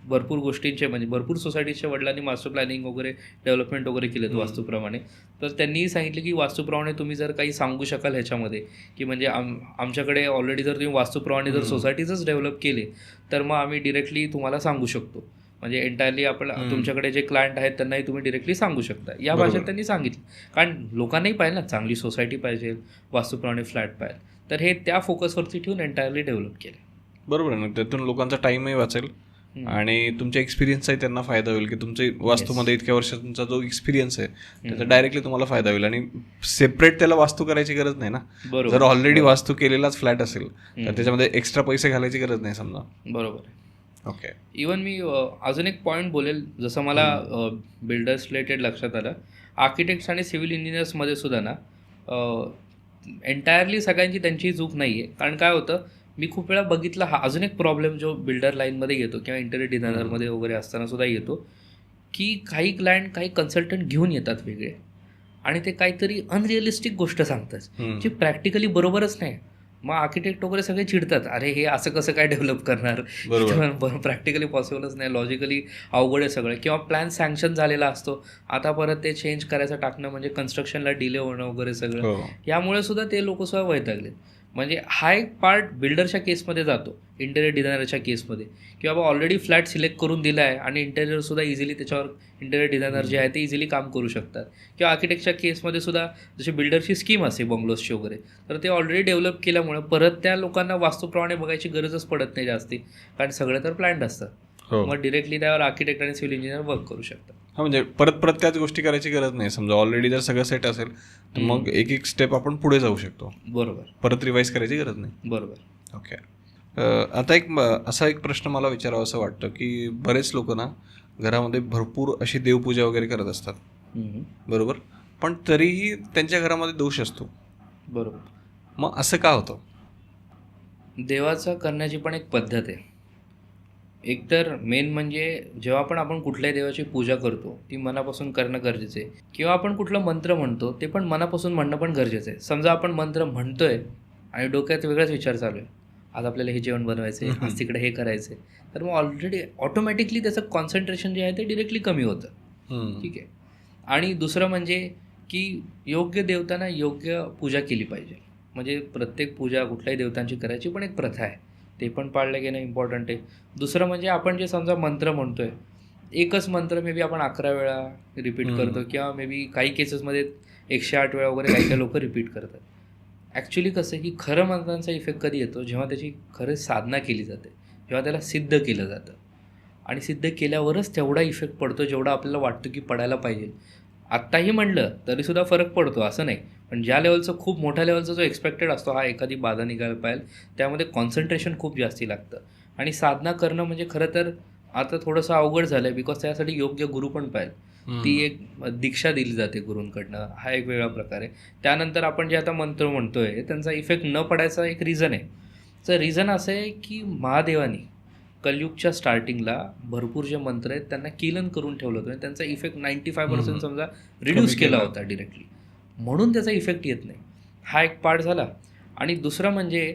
भरपूर गोष्टींचे म्हणजे भरपूर सोसायटीच्या वडिलांनी मास्टर प्लॅनिंग वगैरे डेव्हलपमेंट वगैरे केलेत वास्तूप्रमाणे. तर त्यांनीही सांगितलं की वास्तूप्रमाणे तुम्ही जर काही सांगू शकाल ह्याच्यामध्ये की म्हणजे आमच्याकडे ऑलरेडी जर तुम्ही वास्तूप्रमाणे जर सोसायटीजच डेव्हलप केले तर मग आम्ही डिरेक्टली तुम्हाला सांगू शकतो. म्हणजे एंटायरली आपण तुमच्याकडे जे क्लायंट आहेत त्यांनाही तुम्ही डिरेक्टली सांगू शकता, या भाषेत त्यांनी सांगितलं. कारण लोकांनाही पाहिजे ना, चांगली सोसायटी पाहिजे, वास्तूप्रमाणे फ्लॅट पाहिजे, तर हे त्या फोकसवरती ठेवून एंटायरली डेव्हलप केले. बरोबर आहे ना, त्यातून लोकांचा टाईमही वाचेल आणि तुमच्या एक्सपिरियन्सचाही त्यांना फायदा होईल, की तुमच्या वास्तूमध्ये इतक्या वर्षांचा जो एक्सपिरियन्स आहे त्याचा डायरेक्टली तुम्हाला फायदा होईल. आणि सेपरेट त्याला वास्तू करायची गरज नाही ना. जर ऑलरेडी वास्तू केलेलाच फ्लॅट असेल तर त्याच्यामध्ये एक्स्ट्रा पैसे घालायची गरज नाही समजा. बरोबर. ओके. इवन मी अजून एक पॉईंट बोलेल, जसं मला बिल्डर्स रिलेटेड लक्षात आलं, आर्किटेक्ट्स आणि सिव्हिल इंजिनियर्समध्ये सुद्धा ना एंटायरली सगळ्यांची त्यांची चूक नाही आहे. कारण काय होतं, मी खूप वेळा बघितला हा अजून एक प्रॉब्लेम जो बिल्डर लाईनमध्ये येतो किंवा इंटेरियर डिझायनरमध्ये वगैरे असताना सुद्धा येतो, की काही क्लायंट काही कन्सल्टंट घेऊन येतात वेगळे आणि ते काहीतरी अनरिअलिस्टिक गोष्ट सांगतात जी प्रॅक्टिकली बरोबरच नाही. मग आर्किटेक्ट वगैरे सगळे चिडतात, अरे हे असं कसं काय डेव्हलप करणार, प्रॅक्टिकली पॉसिबलच नाही, लॉजिकली अवघड आहे सगळं. किंवा प्लॅन सँक्शन झालेला असतो, आता परत ते चेंज करायचं टाकणं म्हणजे कन्स्ट्रक्शनला डिले होणं वगैरे सगळं. यामुळे सुद्धा ते लोक सुद्धा वैतागलेत. म्हणजे हा एक पार्ट बिल्डरच्या केसमध्ये जातो, इंटेरियर डिझायनरच्या केसमध्ये, की बाबा ऑलरेडी फ्लॅट सिलेक्ट करून दिला आहे आणि इंटेरियरसुद्धा इझिली त्याच्यावर इंटेरियर डिझायनर जे आहे ते इझिली काम करू शकतात. किंवा आर्किटेक्टच्या केसमध्ये सुद्धा जशी बिल्डरची स्कीम असते बंगलोजची वगैरे, तर ते ऑलरेडी डेव्हलप केल्यामुळे परत त्या लोकांना वास्तूप्रमाणे बघायची गरजच पडत नाही जास्ती, कारण सगळे तर प्लॅन्ड असतात. मग डिरेक्टली त्यावर आर्किटेक्ट आणि सिव्हिल इंजिनियर वर्क करू शकतात. हा, म्हणजे परत त्याच गोष्टी करायची गरज नाही. समजा ऑलरेडी जर सगळं सेट असेल तर मग एक एक स्टेप आपण पुढे जाऊ शकतो. बरोबर. परत रिवाईज करायची गरज नाही. बरोबर. ओके. आता असा एक प्रश्न मला विचारावा असं वाटतं, की बरेच लोक ना घरामध्ये भरपूर अशी देवपूजा वगैरे करत असतात, बरोबर, पण तरीही त्यांच्या घरामध्ये दोष असतो. बरोबर. मग असं का होतं? देवाचं करण्याची पण एक पद्धत आहे. एकतर मेन म्हणजे जेव्हा पण आपण कुठल्याही देवाची पूजा करतो ती मनापासून करणं गरजेचं आहे. किंवा आपण कुठलं मंत्र म्हणतो ते पण मनापासून म्हणणं पण गरजेचं आहे. समजा आपण मंत्र म्हणतोय आणि डोक्यात वेगळाच विचार चालू आहे, आज आपल्याला हे जेवण बनवायचं आहे, आज तिकडे हे करायचं आहे, तर मग ऑलरेडी ऑटोमॅटिकली त्याचं कॉन्सन्ट्रेशन जे आहे ते डिरेक्टली कमी होतं. ठीक आहे. आणि दुसरं म्हणजे की योग्य देवतांना योग्य पूजा केली पाहिजे. म्हणजे प्रत्येक पूजा कुठल्याही देवतांची करायची पण एक प्रथा आहे, ते पण पाळलं गेलं इम्पॉर्टंट आहे. दुसरं म्हणजे आपण जे समजा मंत्र म्हणतोय, एकच मंत्र मे बी आपण 11 वेळा रिपीट करतो किंवा मे बी काही केसेसमध्ये 108 वेळा वगैरे काही लोक रिपीट करतात. ॲक्च्युली कसं की खरं मंत्रांचा इफेक्ट कधी येतो, जेव्हा त्याची खरंच साधना केली जाते, जेव्हा त्याला सिद्ध केलं जातं. आणि सिद्ध केल्यावरच तेवढा इफेक्ट पडतो जेवढा आपल्याला वाटतं की पडायला पाहिजे. आत्ताही म्हणलं तरीसुद्धा फरक पडतो असं नाही, पण ज्या लेवलचं खूप मोठ्या लेवलचा जो एक्सपेक्टेड असतो, हा एखादी बाधा निघायला पाहिजे, त्यामध्ये कॉन्सन्ट्रेशन खूप जास्ती लागतं. आणि साधना करणं म्हणजे खरं तर आता थोडंसं अवघड झालं आहे, बिकॉज त्यासाठी योग्य गुरु पण पाहिजे. ती एक दीक्षा दिली जाते गुरूंकडनं, हा एक वेगळा प्रकार आहे. त्यानंतर आपण जे आता मंत्र म्हणतोय त्यांचा इफेक्ट न पडायचा एक रिझन आहे. तर रिझन असं आहे की महादेवानी कलयुगच्या स्टार्टिंगला भरपूर जे मंत्र आहेत त्यांना किलन करून ठेवलं होतं, त्यांचा इफेक्ट 95% समजा रिड्यूस केला होता डिरेक्टली, म्हणून त्याचा इफेक्ट येत नाही. हा एक पार्ट झाला. आणि दुसरं म्हणजे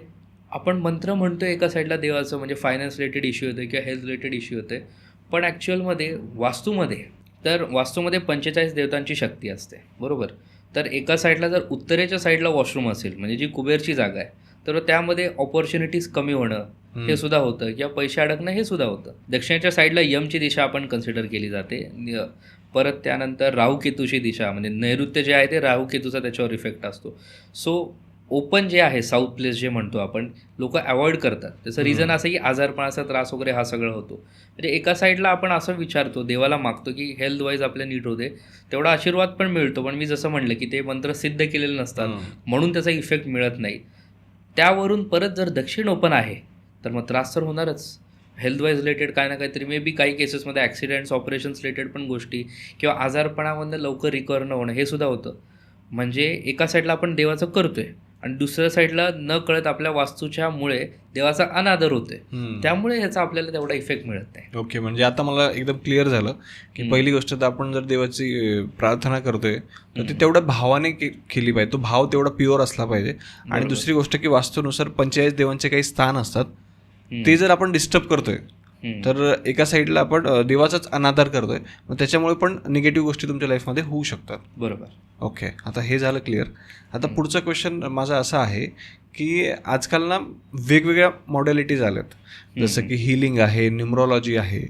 आपण मंत्र म्हणतोय एका साईडला देवाचं, म्हणजे फायनान्स रिलेटेड इश्यू होते किंवा हेल्थ रिलेटेड इश्यू होते, पण ॲक्च्युअलमध्ये वास्तूमध्ये 45 देवतांची शक्ती असते, बरोबर. तर एका साईडला जर उत्तरेच्या साईडला वॉशरूम असेल, म्हणजे जी कुबेरची जागा आहे, तर त्यामध्ये ऑपॉर्च्युनिटीज कमी होणं हे सुद्धा होतं किंवा पैसे अडकणं हे सुद्धा होतं. दक्षिणेच्या साईडला यमची दिशा आपण कन्सिडर केली जाते. परत त्यानंतर राहूकेतूची दिशा, म्हणजे नैऋत्य जे आहे ते राहूकेतूचा त्याच्यावर इफेक्ट असतो. सो ओपन जे आहे साऊथ प्लेस जे म्हणतो आपण, लोक अवॉइड करतात. त्याचं रिझन असं की आजारपणाचा त्रास वगैरे हा सगळं होतो. म्हणजे एका साईडला आपण असं विचारतो, देवाला मागतो की हेल्थ वाईज आपल्या नीट होते, तेवढा आशीर्वाद पण मिळतो, पण मी जसं म्हटलं की ते मंत्र सिद्ध केलेले नसतात, म्हणून त्याचा इफेक्ट मिळत नाही. त्यावरून परत जर दक्षिण ओपन आहे तर मग त्रास तर होणारच, हेल्थ वाईज रिलेटेड काय ना काहीतरी, मे बी काही केसेसमध्ये ॲक्सिडेंट्स, ऑपरेशन्स रिलेटेड पण गोष्टी किंवा आजारपणामधनं लवकर रिकवर न होणं हे सुद्धा होतं. म्हणजे एका साईडला आपण देवाचं करतोय आणि दुसऱ्या साईडला न कळत आपल्या वास्तूच्यामुळे देवाचा अनादर होतोय, त्यामुळे ह्याचा आपल्याला तेवढा इफेक्ट मिळत नाही. ओके. म्हणजे आता मला एकदम क्लिअर झालं की पहिली गोष्ट तर आपण जर देवाची प्रार्थना करतोय तर ती तेवढ्या भावाने केली पाहिजे, तो भाव तेवढा प्युअर असला पाहिजे. आणि दुसरी गोष्ट की वास्तूनुसार 45 देवांचे काही स्थान असतात, ते जर आपण डिस्टर्ब करतोय तर एका साईडला आपण देवाचाच अनादर करतोय, मग त्याच्यामुळे पण निगेटिव्ह गोष्टी तुमच्या लाईफमध्ये होऊ शकतात. बरोबर. ओके. आता हे झालं क्लिअर. आता पुढचा क्वेश्चन माझा असा आहे की आजकाल ना वेगवेगळ्या मॉडॅलिटीज आल्यात, जसं की हिलिंग आहे, न्यूमरोलॉजी आहे,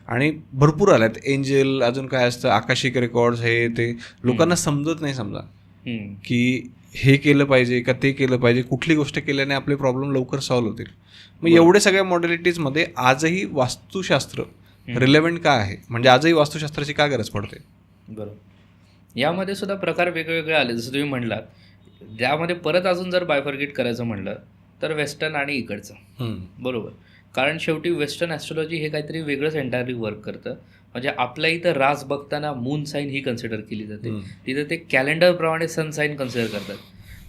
आणि भरपूर आल्यात, एंजल, अजून काय असतं आकाशिक रेकॉर्ड्स, हे ते लोकांना समजत नाही समजा की हे केलं पाहिजे का ते केलं पाहिजे, कुठली गोष्ट केल्याने आपले प्रॉब्लेम लवकर सॉल्व्ह होतील. मग एवढे सगळ्या मॉडेलिटीजमध्ये आजही वास्तुशास्त्र रिलेव्हंट का आहे, म्हणजे आजही वास्तुशास्त्राची का गरज पडते? बरोबर. यामध्ये सुद्धा प्रकार वेगवेगळे आले, जसं तुम्ही म्हणलात. त्यामध्ये परत अजून जर बायफर्गेट करायचं म्हणलं तर वेस्टर्न आणि इकडचं. बरोबर. कारण शेवटी वेस्टर्न ॲस्ट्रॉलॉजी हे काहीतरी वेगळंच एंटायरली वर्क करतं. म्हणजे आपल्या इथं रास बघताना मून साईन ही कन्सिडर केली जाते, तिथं ते कॅलेंडरप्रमाणे सन साईन कन्सिडर करतात.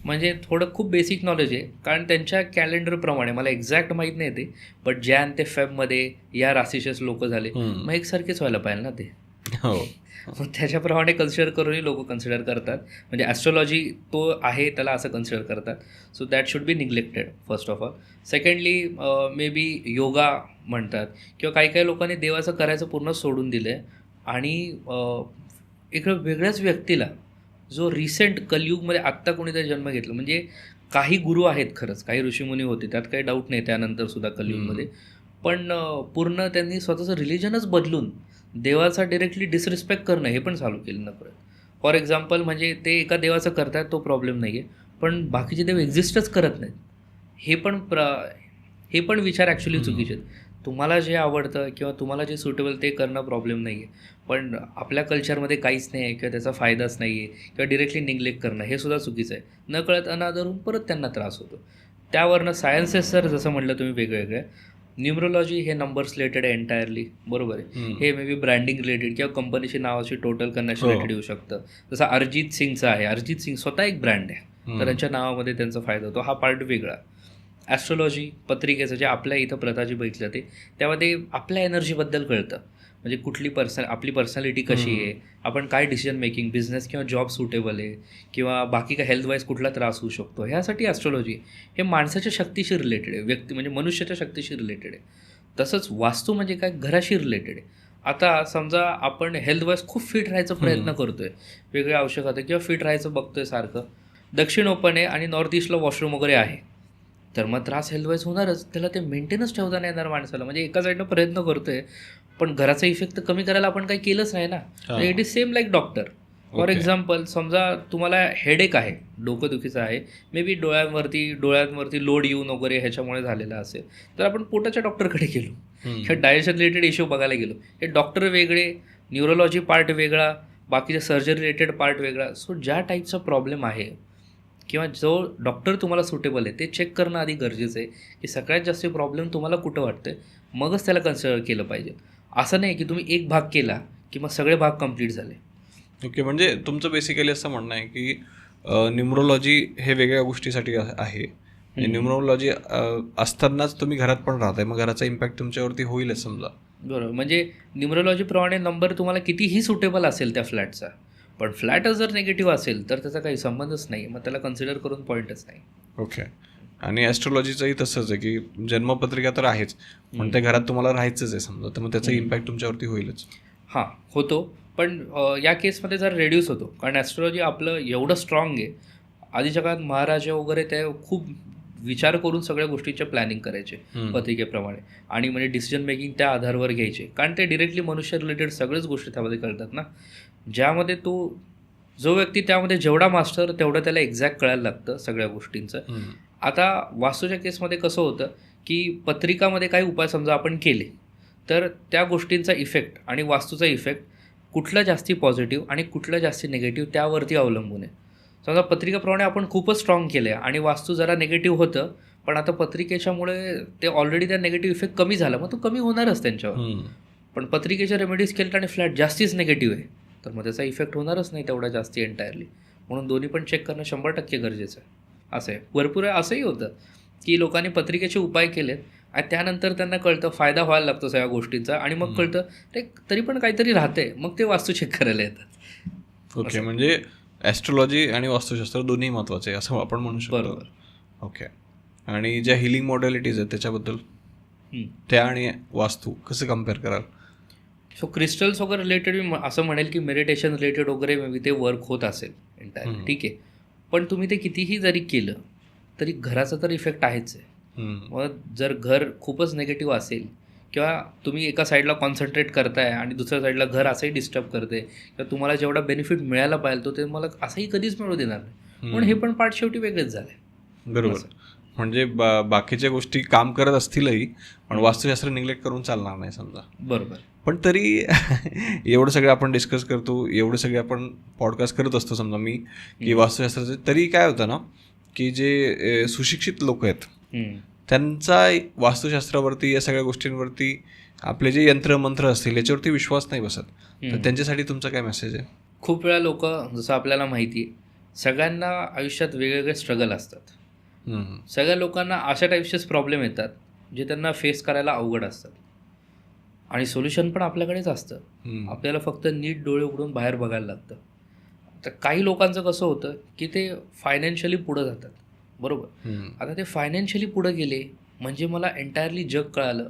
म्हणजे थोडं खूप बेसिक नॉलेज आहे, कारण त्यांच्या कॅलेंडरप्रमाणे मला एक्झॅक्ट माहीत नाही ते, बट जॅन ते फेबमध्ये या राशीचेच लोक झाले, मग एकसारखेच व्हायला पाहिजे ना ते. हो. मग त्याच्याप्रमाणे कन्सिडर करूनही लोक कन्सिडर करतात. म्हणजे ॲस्ट्रॉलॉजी तो आहे त्याला असं कन्सिडर करतात. So that should be neglected first of all. Secondly may be yoga म्हणतात, किंवा काही काही लोकांनी देवाचं करायचं पूर्ण सोडून दिलं आहे आणि इकडं वेगळ्याच व्यक्तीला, जो रिसेंट कलियुगमध्ये आत्ता कोणीतरी जन्म घेतला, म्हणजे काही गुरु आहेत खरंच, काही ऋषीमुनी होते, त्यात काही डाऊट नाही त्यानंतरसुद्धा कलियुगमध्ये, पण पूर्ण त्यांनी स्वतःचं रिलिजनच बदलून देवाचा डिरेक्टली डिसरिस्पेक्ट करणं हे पण चालू केलं ना परत. फॉर एक्झाम्पल, म्हणजे ते एका देवाचं करतात तो प्रॉब्लेम नाही आहे, पण बाकीचे देव एक्झिस्टच करत नाहीत, हे पण विचार ॲक्च्युली चुकीचे आहेत. तुम्हाला जे आवडतं किंवा तुम्हाला जे सुटेबल ते करणं प्रॉब्लेम नाही आहे, पण आपल्या कल्चरमध्ये काहीच नाही आहे किंवा त्याचा फायदाच नाही आहे किंवा डिरेक्टली निग्लेक्ट करणं हे सुद्धा चुकीचं आहे. नकळत अनादरून परत त्यांना त्रास होतो. त्यावरनं सायन्सेस सर जसं म्हटलं तुम्ही वेगवेगळे, न्यूमरोलॉजी हे नंबर्स रिलेटेड आहे एंटायरली, बरोबर आहे. हे मे बी ब्रँडिंग रिलेटेड किंवा कंपनीची नावाची टोटल करण्याशी रिलेटेड येऊ शकतं. जसं अरिजित सिंगचं आहे, अरिजित सिंग स्वतः एक ब्रँड आहे, तर त्यांच्या नावामध्ये त्यांचा फायदा होतो, हा पार्ट वेगळा. ॲस्ट्रॉलॉजी पत्रिकेचं जे आपल्या इथं प्रथाजी बघितलं जाते, त्यामध्ये आपल्या एनर्जीबद्दल कळतं, म्हणजे कुठली आपली पर्सनॅलिटी कशी आहे, आपण काय डिसिजन मेकिंग, बिझनेस किंवा जॉब सुटेबल आहे, किंवा बाकी काय हेल्थवाईज कुठला त्रास होऊ शकतो, ह्यासाठी ॲस्ट्रॉलॉजी हे माणसाच्या शक्तीशी रिलेटेड आहे, व्यक्ती म्हणजे मनुष्याच्या शक्तीशी रिलेटेड आहे. तसंच वास्तू म्हणजे काय, घराशी रिलेटेड आहे. आता समजा आपण हेल्थवाईज खूप फिट राहायचा प्रयत्न करतोय, वेगळे औषध खातं किंवा फिट राहायचं बघतोय सारखं, दक्षिण ओपन आहे आणि नॉर्थ ईस्टला वॉशरूम वगैरे आहे, तर मग त्रास हेल्थवाईज होणारच. त्याला ते मेंटेनन्स ठेवता नाही येणार माणसाला. म्हणजे एका साईडनं प्रयत्न करतोय, पण घराचा इफेक्ट कमी करायला आपण काही केलंच नाही ना. It is same like doctor. For example, समजा तुम्हाला हेडेक आहे, डोकंदुखीचं आहे, मे बी डोळ्यांवरती लोड येऊन वगैरे ह्याच्यामुळे झालेला असेल, तर आपण पोटाच्या डॉक्टरकडे गेलो किंवा डायजेशन रिलेटेड इश्यू बघायला गेलो. हे डॉक्टर वेगळे, न्यूरोलॉजी पार्ट वेगळा, बाकीच्या सर्जरी रिलेटेड पार्ट वेगळा. सो ज्या टाईपचा प्रॉब्लेम आहे किंवा जो डॉक्टर तुम्हाला सुटेबल आहे ते चेक करणं आधी गरजेचं आहे, की सगळ्यात जास्त प्रॉब्लेम तुम्हाला कुठं वाटतं आहे, मगच त्याला कन्सिडर केलं पाहिजे. असं नाही की तुम्ही एक भाग केला की मग सगळे भाग कंप्लीट झाले. ओके, म्हणजे तुमचं बेसिकली असं म्हणणं आहे की न्यूमरोलॉजी हे वेगळ्या गोष्टीसाठी आहे, न्यूमरोलॉजी असतानाच तुम्ही घरात पण राहताय, मग घराचा इम्पॅक्ट तुमच्यावरती होईलच समजा. बरोबर. म्हणजे न्यूमरोलॉजीप्रमाणे नंबर तुम्हाला कितीही सुटेबल असेल त्या फ्लॅटचा, पण फ्लॅटच जर निगेटिव्ह असेल तर त्याचा काही संबंधच नाही, मग त्याला कन्सिडर करून पॉईंटच नाही. ओके. आणि ॲस्ट्रॉलॉजीचंही तसंच आहे की जन्मपत्रिका तर आहेच, पण त्या घरात तुम्हाला राहायचंच आहे समजा, तर मग त्याचा इम्पॅक्ट तुमच्यावरती होईलच. हां, होतो, पण या केसमध्ये जर रेड्यूस होतो, कारण ॲस्ट्रॉलॉजी आपलं एवढं स्ट्रॉंग आहे. आधीच्या काळात महाराजा वगैरे ते खूप विचार करून सगळ्या गोष्टीचे प्लॅनिंग करायचे पत्रिकेप्रमाणे, आणि म्हणजे डिसिजन मेकिंग त्या आधारावर घ्यायचे, कारण ते डिरेक्टली मनुष्य रिलेटेड सगळ्याच गोष्टी त्यामध्ये कळतात ना, ज्यामध्ये जो व्यक्ती त्यामध्ये जेवढा मास्टर तेवढं त्याला एक्झॅक्ट कळायला लागतं सगळ्या गोष्टींचं. आता वास्तूच्या केसमध्ये कसं होतं की पत्रिकामध्ये काही उपाय समजा आपण केले, तर त्या गोष्टींचा इफेक्ट आणि वास्तूचा इफेक्ट कुठलं जास्ती पॉझिटिव्ह आणि कुठलं जास्ती निगेटिव्ह त्यावरती अवलंबून आहे. समजा पत्रिकेप्रमाणे आपण खूपच स्ट्रॉंग केलं आहे आणि वास्तू जरा निगेटिव्ह होतं, पण आता पत्रिकेच्यामुळे ते ऑलरेडी त्या निगेटिव्ह इफेक्ट कमी झाला, मग तो कमी होणारच त्यांच्यावर. पण पत्रिकेच्या रेमेडीज केलं आणि फ्लॅट जास्तीच निगेटिव्ह आहे, तर मग त्याचा इफेक्ट होणारच नाही तेवढा जास्ती एंटायरली. म्हणून दोन्ही पण चेक करणं 100% गरजेचं आहे. असं आहे. भरपूर असंही होतं की लोकांनी पत्रिकेचे उपाय केलेत आणि त्यानंतर त्यांना कळतं फायदा व्हायला लागतो सगळ्या गोष्टींचा, आणि मग कळतं ते तरी पण काहीतरी राहते, मग ते वास्तू चेक करायला येतात. ओके, म्हणजे ॲस्ट्रॉलॉजी आणि वास्तुशास्त्र दोन्ही महत्त्वाचे आहे असं आपण म्हणू शकतो. बरोबर. ओके. आणि ज्या हिलिंग मॉडॅलिटीज आहेत त्याच्याबद्दल, त्या आणि वास्तू कसं कम्पेअर कराल? सो क्रिस्टल्स वगैरे रिलेटेड मी असं म्हणेल की मेडिटेशन रिलेटेड वगैरे मे बी ते वर्क होत असेल एंटायर, ठीक आहे, पण तुम्ही ते कितीही जरी केलं तरी घराचा तर इफेक्ट आहेच आहे. मग जर घर खूपच निगेटिव्ह असेल किंवा तुम्ही एका साईडला कॉन्सन्ट्रेट करताय आणि दुसऱ्या साईडला घर असंही डिस्टर्ब करते, किंवा तुम्हाला जेवढा बेनिफिट मिळायला पाहिजे तो ते मला असंही कधीच मिळू देणार नाही, पण हे पण पार्ट शेवटी वेगळेच झाले. बरोबर. म्हणजे बाकीच्या गोष्टी काम करत असतीलही पण वास्तुशास्त्र निग्लेक्ट करून चालणार नाही समजा. बरोबर. पण तरी एवढं सगळं आपण डिस्कस करतो, एवढं सगळे आपण पॉडकास्ट करत असतो समजा मी की वास्तुशास्त्राचे, तरी काय होतं ना की जे सुशिक्षित लोक आहेत त्यांचा वास्तुशास्त्रावरती या सगळ्या गोष्टींवरती आपले जे यंत्रमंत्र असतील याच्यावरती विश्वास नाही बसत. तर त्यांच्यासाठी तुमचा काय मेसेज आहे? खूप वेळा लोक, जसं आपल्याला माहिती आहे, सगळ्यांना आयुष्यात वेगवेगळे स्ट्रगल असतात. सगळ्या लोकांना अशा टाईपचेच प्रॉब्लेम येतात जे त्यांना फेस करायला अवघड असतात आणि सोल्युशन पण आपल्याकडेच असतं. आपल्याला फक्त नीट डोळे उघडून बाहेर बघायला लागतं. तर काही लोकांचं कसं होतं की ते फायनान्शियली पुढं जातात. बरोबर. आता ते फायनान्शियली पुढं गेले म्हणजे मला एंटायरली जग कळालं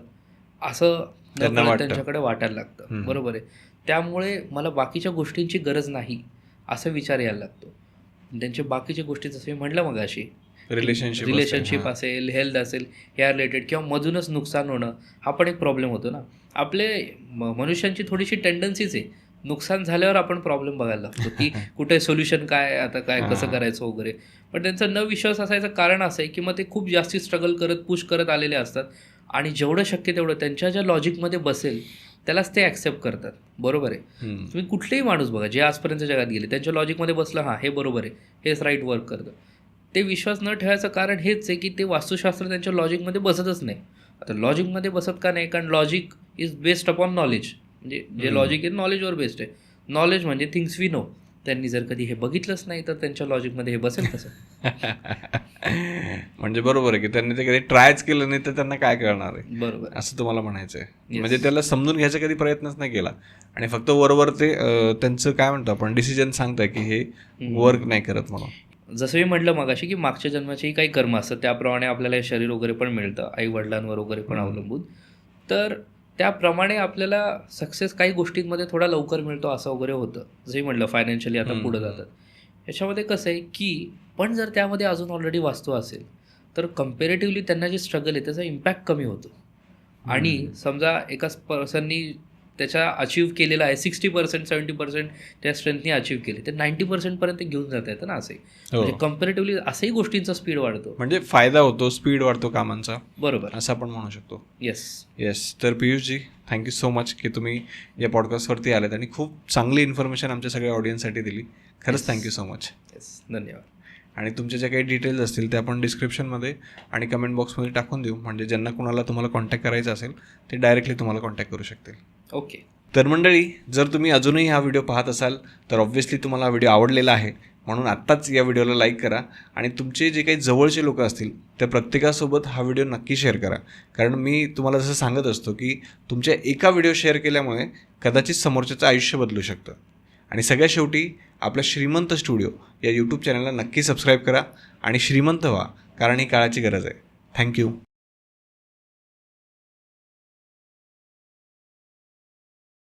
असं त्यांच्याकडे वाटायला लागतं. बरोबर आहे. त्यामुळे मला बाकीच्या गोष्टींची गरज नाही असा विचार यायला लागतो. त्यांचे बाकीच्या गोष्टी जसं मी म्हटलं मग अशी रिलेशनशिप असेल, हेल्थ असेल, ह्या रिलेटेड किंवा मधूनच नुकसान होणं हा पण एक प्रॉब्लेम होतो ना. आपले मनुष्यांची थोडीशी टेंडन्सीच आहे, नुकसान झाल्यावर आपण प्रॉब्लेम बघायला लागतो की कुठे सोल्युशन काय, आता काय कसं करायचं वगैरे. पण त्यांचा न विश्वास असायचं कारण असं आहे की मग ते खूप जास्ती स्ट्रगल करत पुश करत आलेले असतात आणि जेवढं शक्य तेवढं त्यांच्या ज्या लॉजिकमध्ये बसेल त्यालाच ते ॲक्सेप्ट करतात. बरोबर आहे. तुम्ही कुठलेही माणूस बघा जे आजपर्यंत जगात गेले, त्यांच्या लॉजिकमध्ये बसलं, हां हे बरोबर आहे, हेच राईट वर्क करतं. ते विश्वास न ठेवायचं कारण हेच आहे की ते वास्तुशास्त्र त्यांच्या लॉजिकमध्ये बसतच नाही. आता लॉजिकमध्ये बसत का नाही? कारण logic is based upon knowledge. म्हणजे जे लॉजिक आहे नॉलेजवर बेस्ड आहे. नॉलेज म्हणजे थिंग्स वी नो. त्यांनी जर कधी हे बघितलंच नाही तर त्यांच्या लॉजिकमध्ये हे बसेल कसं? म्हणजे बरोबर आहे की त्यांनी ते कधी ट्रायच केलं नाही तर त्यांना काय कळणार आहे. बरोबर, असं तुम्हाला म्हणायचं आहे. म्हणजे त्याला समजून घ्यायचा कधी प्रयत्नच नाही केला आणि फक्त वरवर ते त्यांचं काय म्हणतो आपण डिसिजन सांगताय की हे वर्क नाही करत म्हणून. जसं मी म्हटलं मगाशी की मागच्या जन्माचेही काही कर्म असतं, त्याप्रमाणे आपल्याला हे शरीर वगैरे पण मिळतं, आई वडिलांवर वगैरे पण अवलंबून. तर त्याप्रमाणे आपल्याला सक्सेस काही गोष्टींमध्ये थोडा लवकर मिळतो असं वगैरे होतं. जसंही म्हटलं फायनान्शियली आता पुढं जातात. याच्यामध्ये कसं आहे की पण जर त्यामध्ये अजून ऑलरेडी वास्तू असेल तर कम्पेरेटिव्हली त्यांना जे स्ट्रगल आहे त्याचा इम्पॅक्ट कमी होतो. आणि समजा एका पर्सननी त्याच्या अचीव केलेला आहे 60%, 70% त्या स्ट्रेंथनी अचीव केले, ते 90% घेऊन जाता येतं ना. असे म्हणजे कम्पेरेटिव्हली असंही गोष्टींचा स्पीड वाढतो, म्हणजे फायदा होतो, स्पीड वाढतो कामांचा. बरोबर, असं आपण म्हणू शकतो. येस. तर पियुषजी थँक्यू सो मच की तुम्ही या पॉडकास्टवरती आलेत आणि खूप चांगली इन्फॉर्मेशन आमच्या सगळ्या ऑडियन्ससाठी दिली. खरंच थँक्यू सो मच. धन्यवाद. आणि तुमचे जे काही डिटेल्स असतील ते आपण डिस्क्रिप्शनमध्ये आणि कमेंट बॉक्समध्ये टाकून देऊ, म्हणजे ज्यांना कोणाला तुम्हाला कॉन्टॅक्ट करायचं असेल ते डायरेक्टली तुम्हाला कॉन्टॅक्ट करू शकतील. ओके. तर मंडळी, जर तुम्ही अजूनही हा व्हिडिओ पाहत असाल तर ऑब्व्हियसली तुम्हाला हा व्हिडिओ आवडलेला आहे, म्हणून आत्ताच या व्हिडिओला लाईक करा आणि तुमचे जे काही जवळचे लोक असतील त्या प्रत्येकासोबत हा व्हिडिओ नक्की शेअर करा. कारण मी तुम्हाला जसं सांगत असतो की तुमच्या एका व्हिडिओ शेअर केल्यामुळे कदाचित समोरच्याचं आयुष्य बदलू शकतं. आणि सगळ्यात शेवटी आपल्या श्रीमंत स्टुडिओ या यूट्यूब चॅनलला नक्की सबस्क्राईब करा आणि श्रीमंत व्हा, कारण ही काळाची गरज आहे. थँक्यू.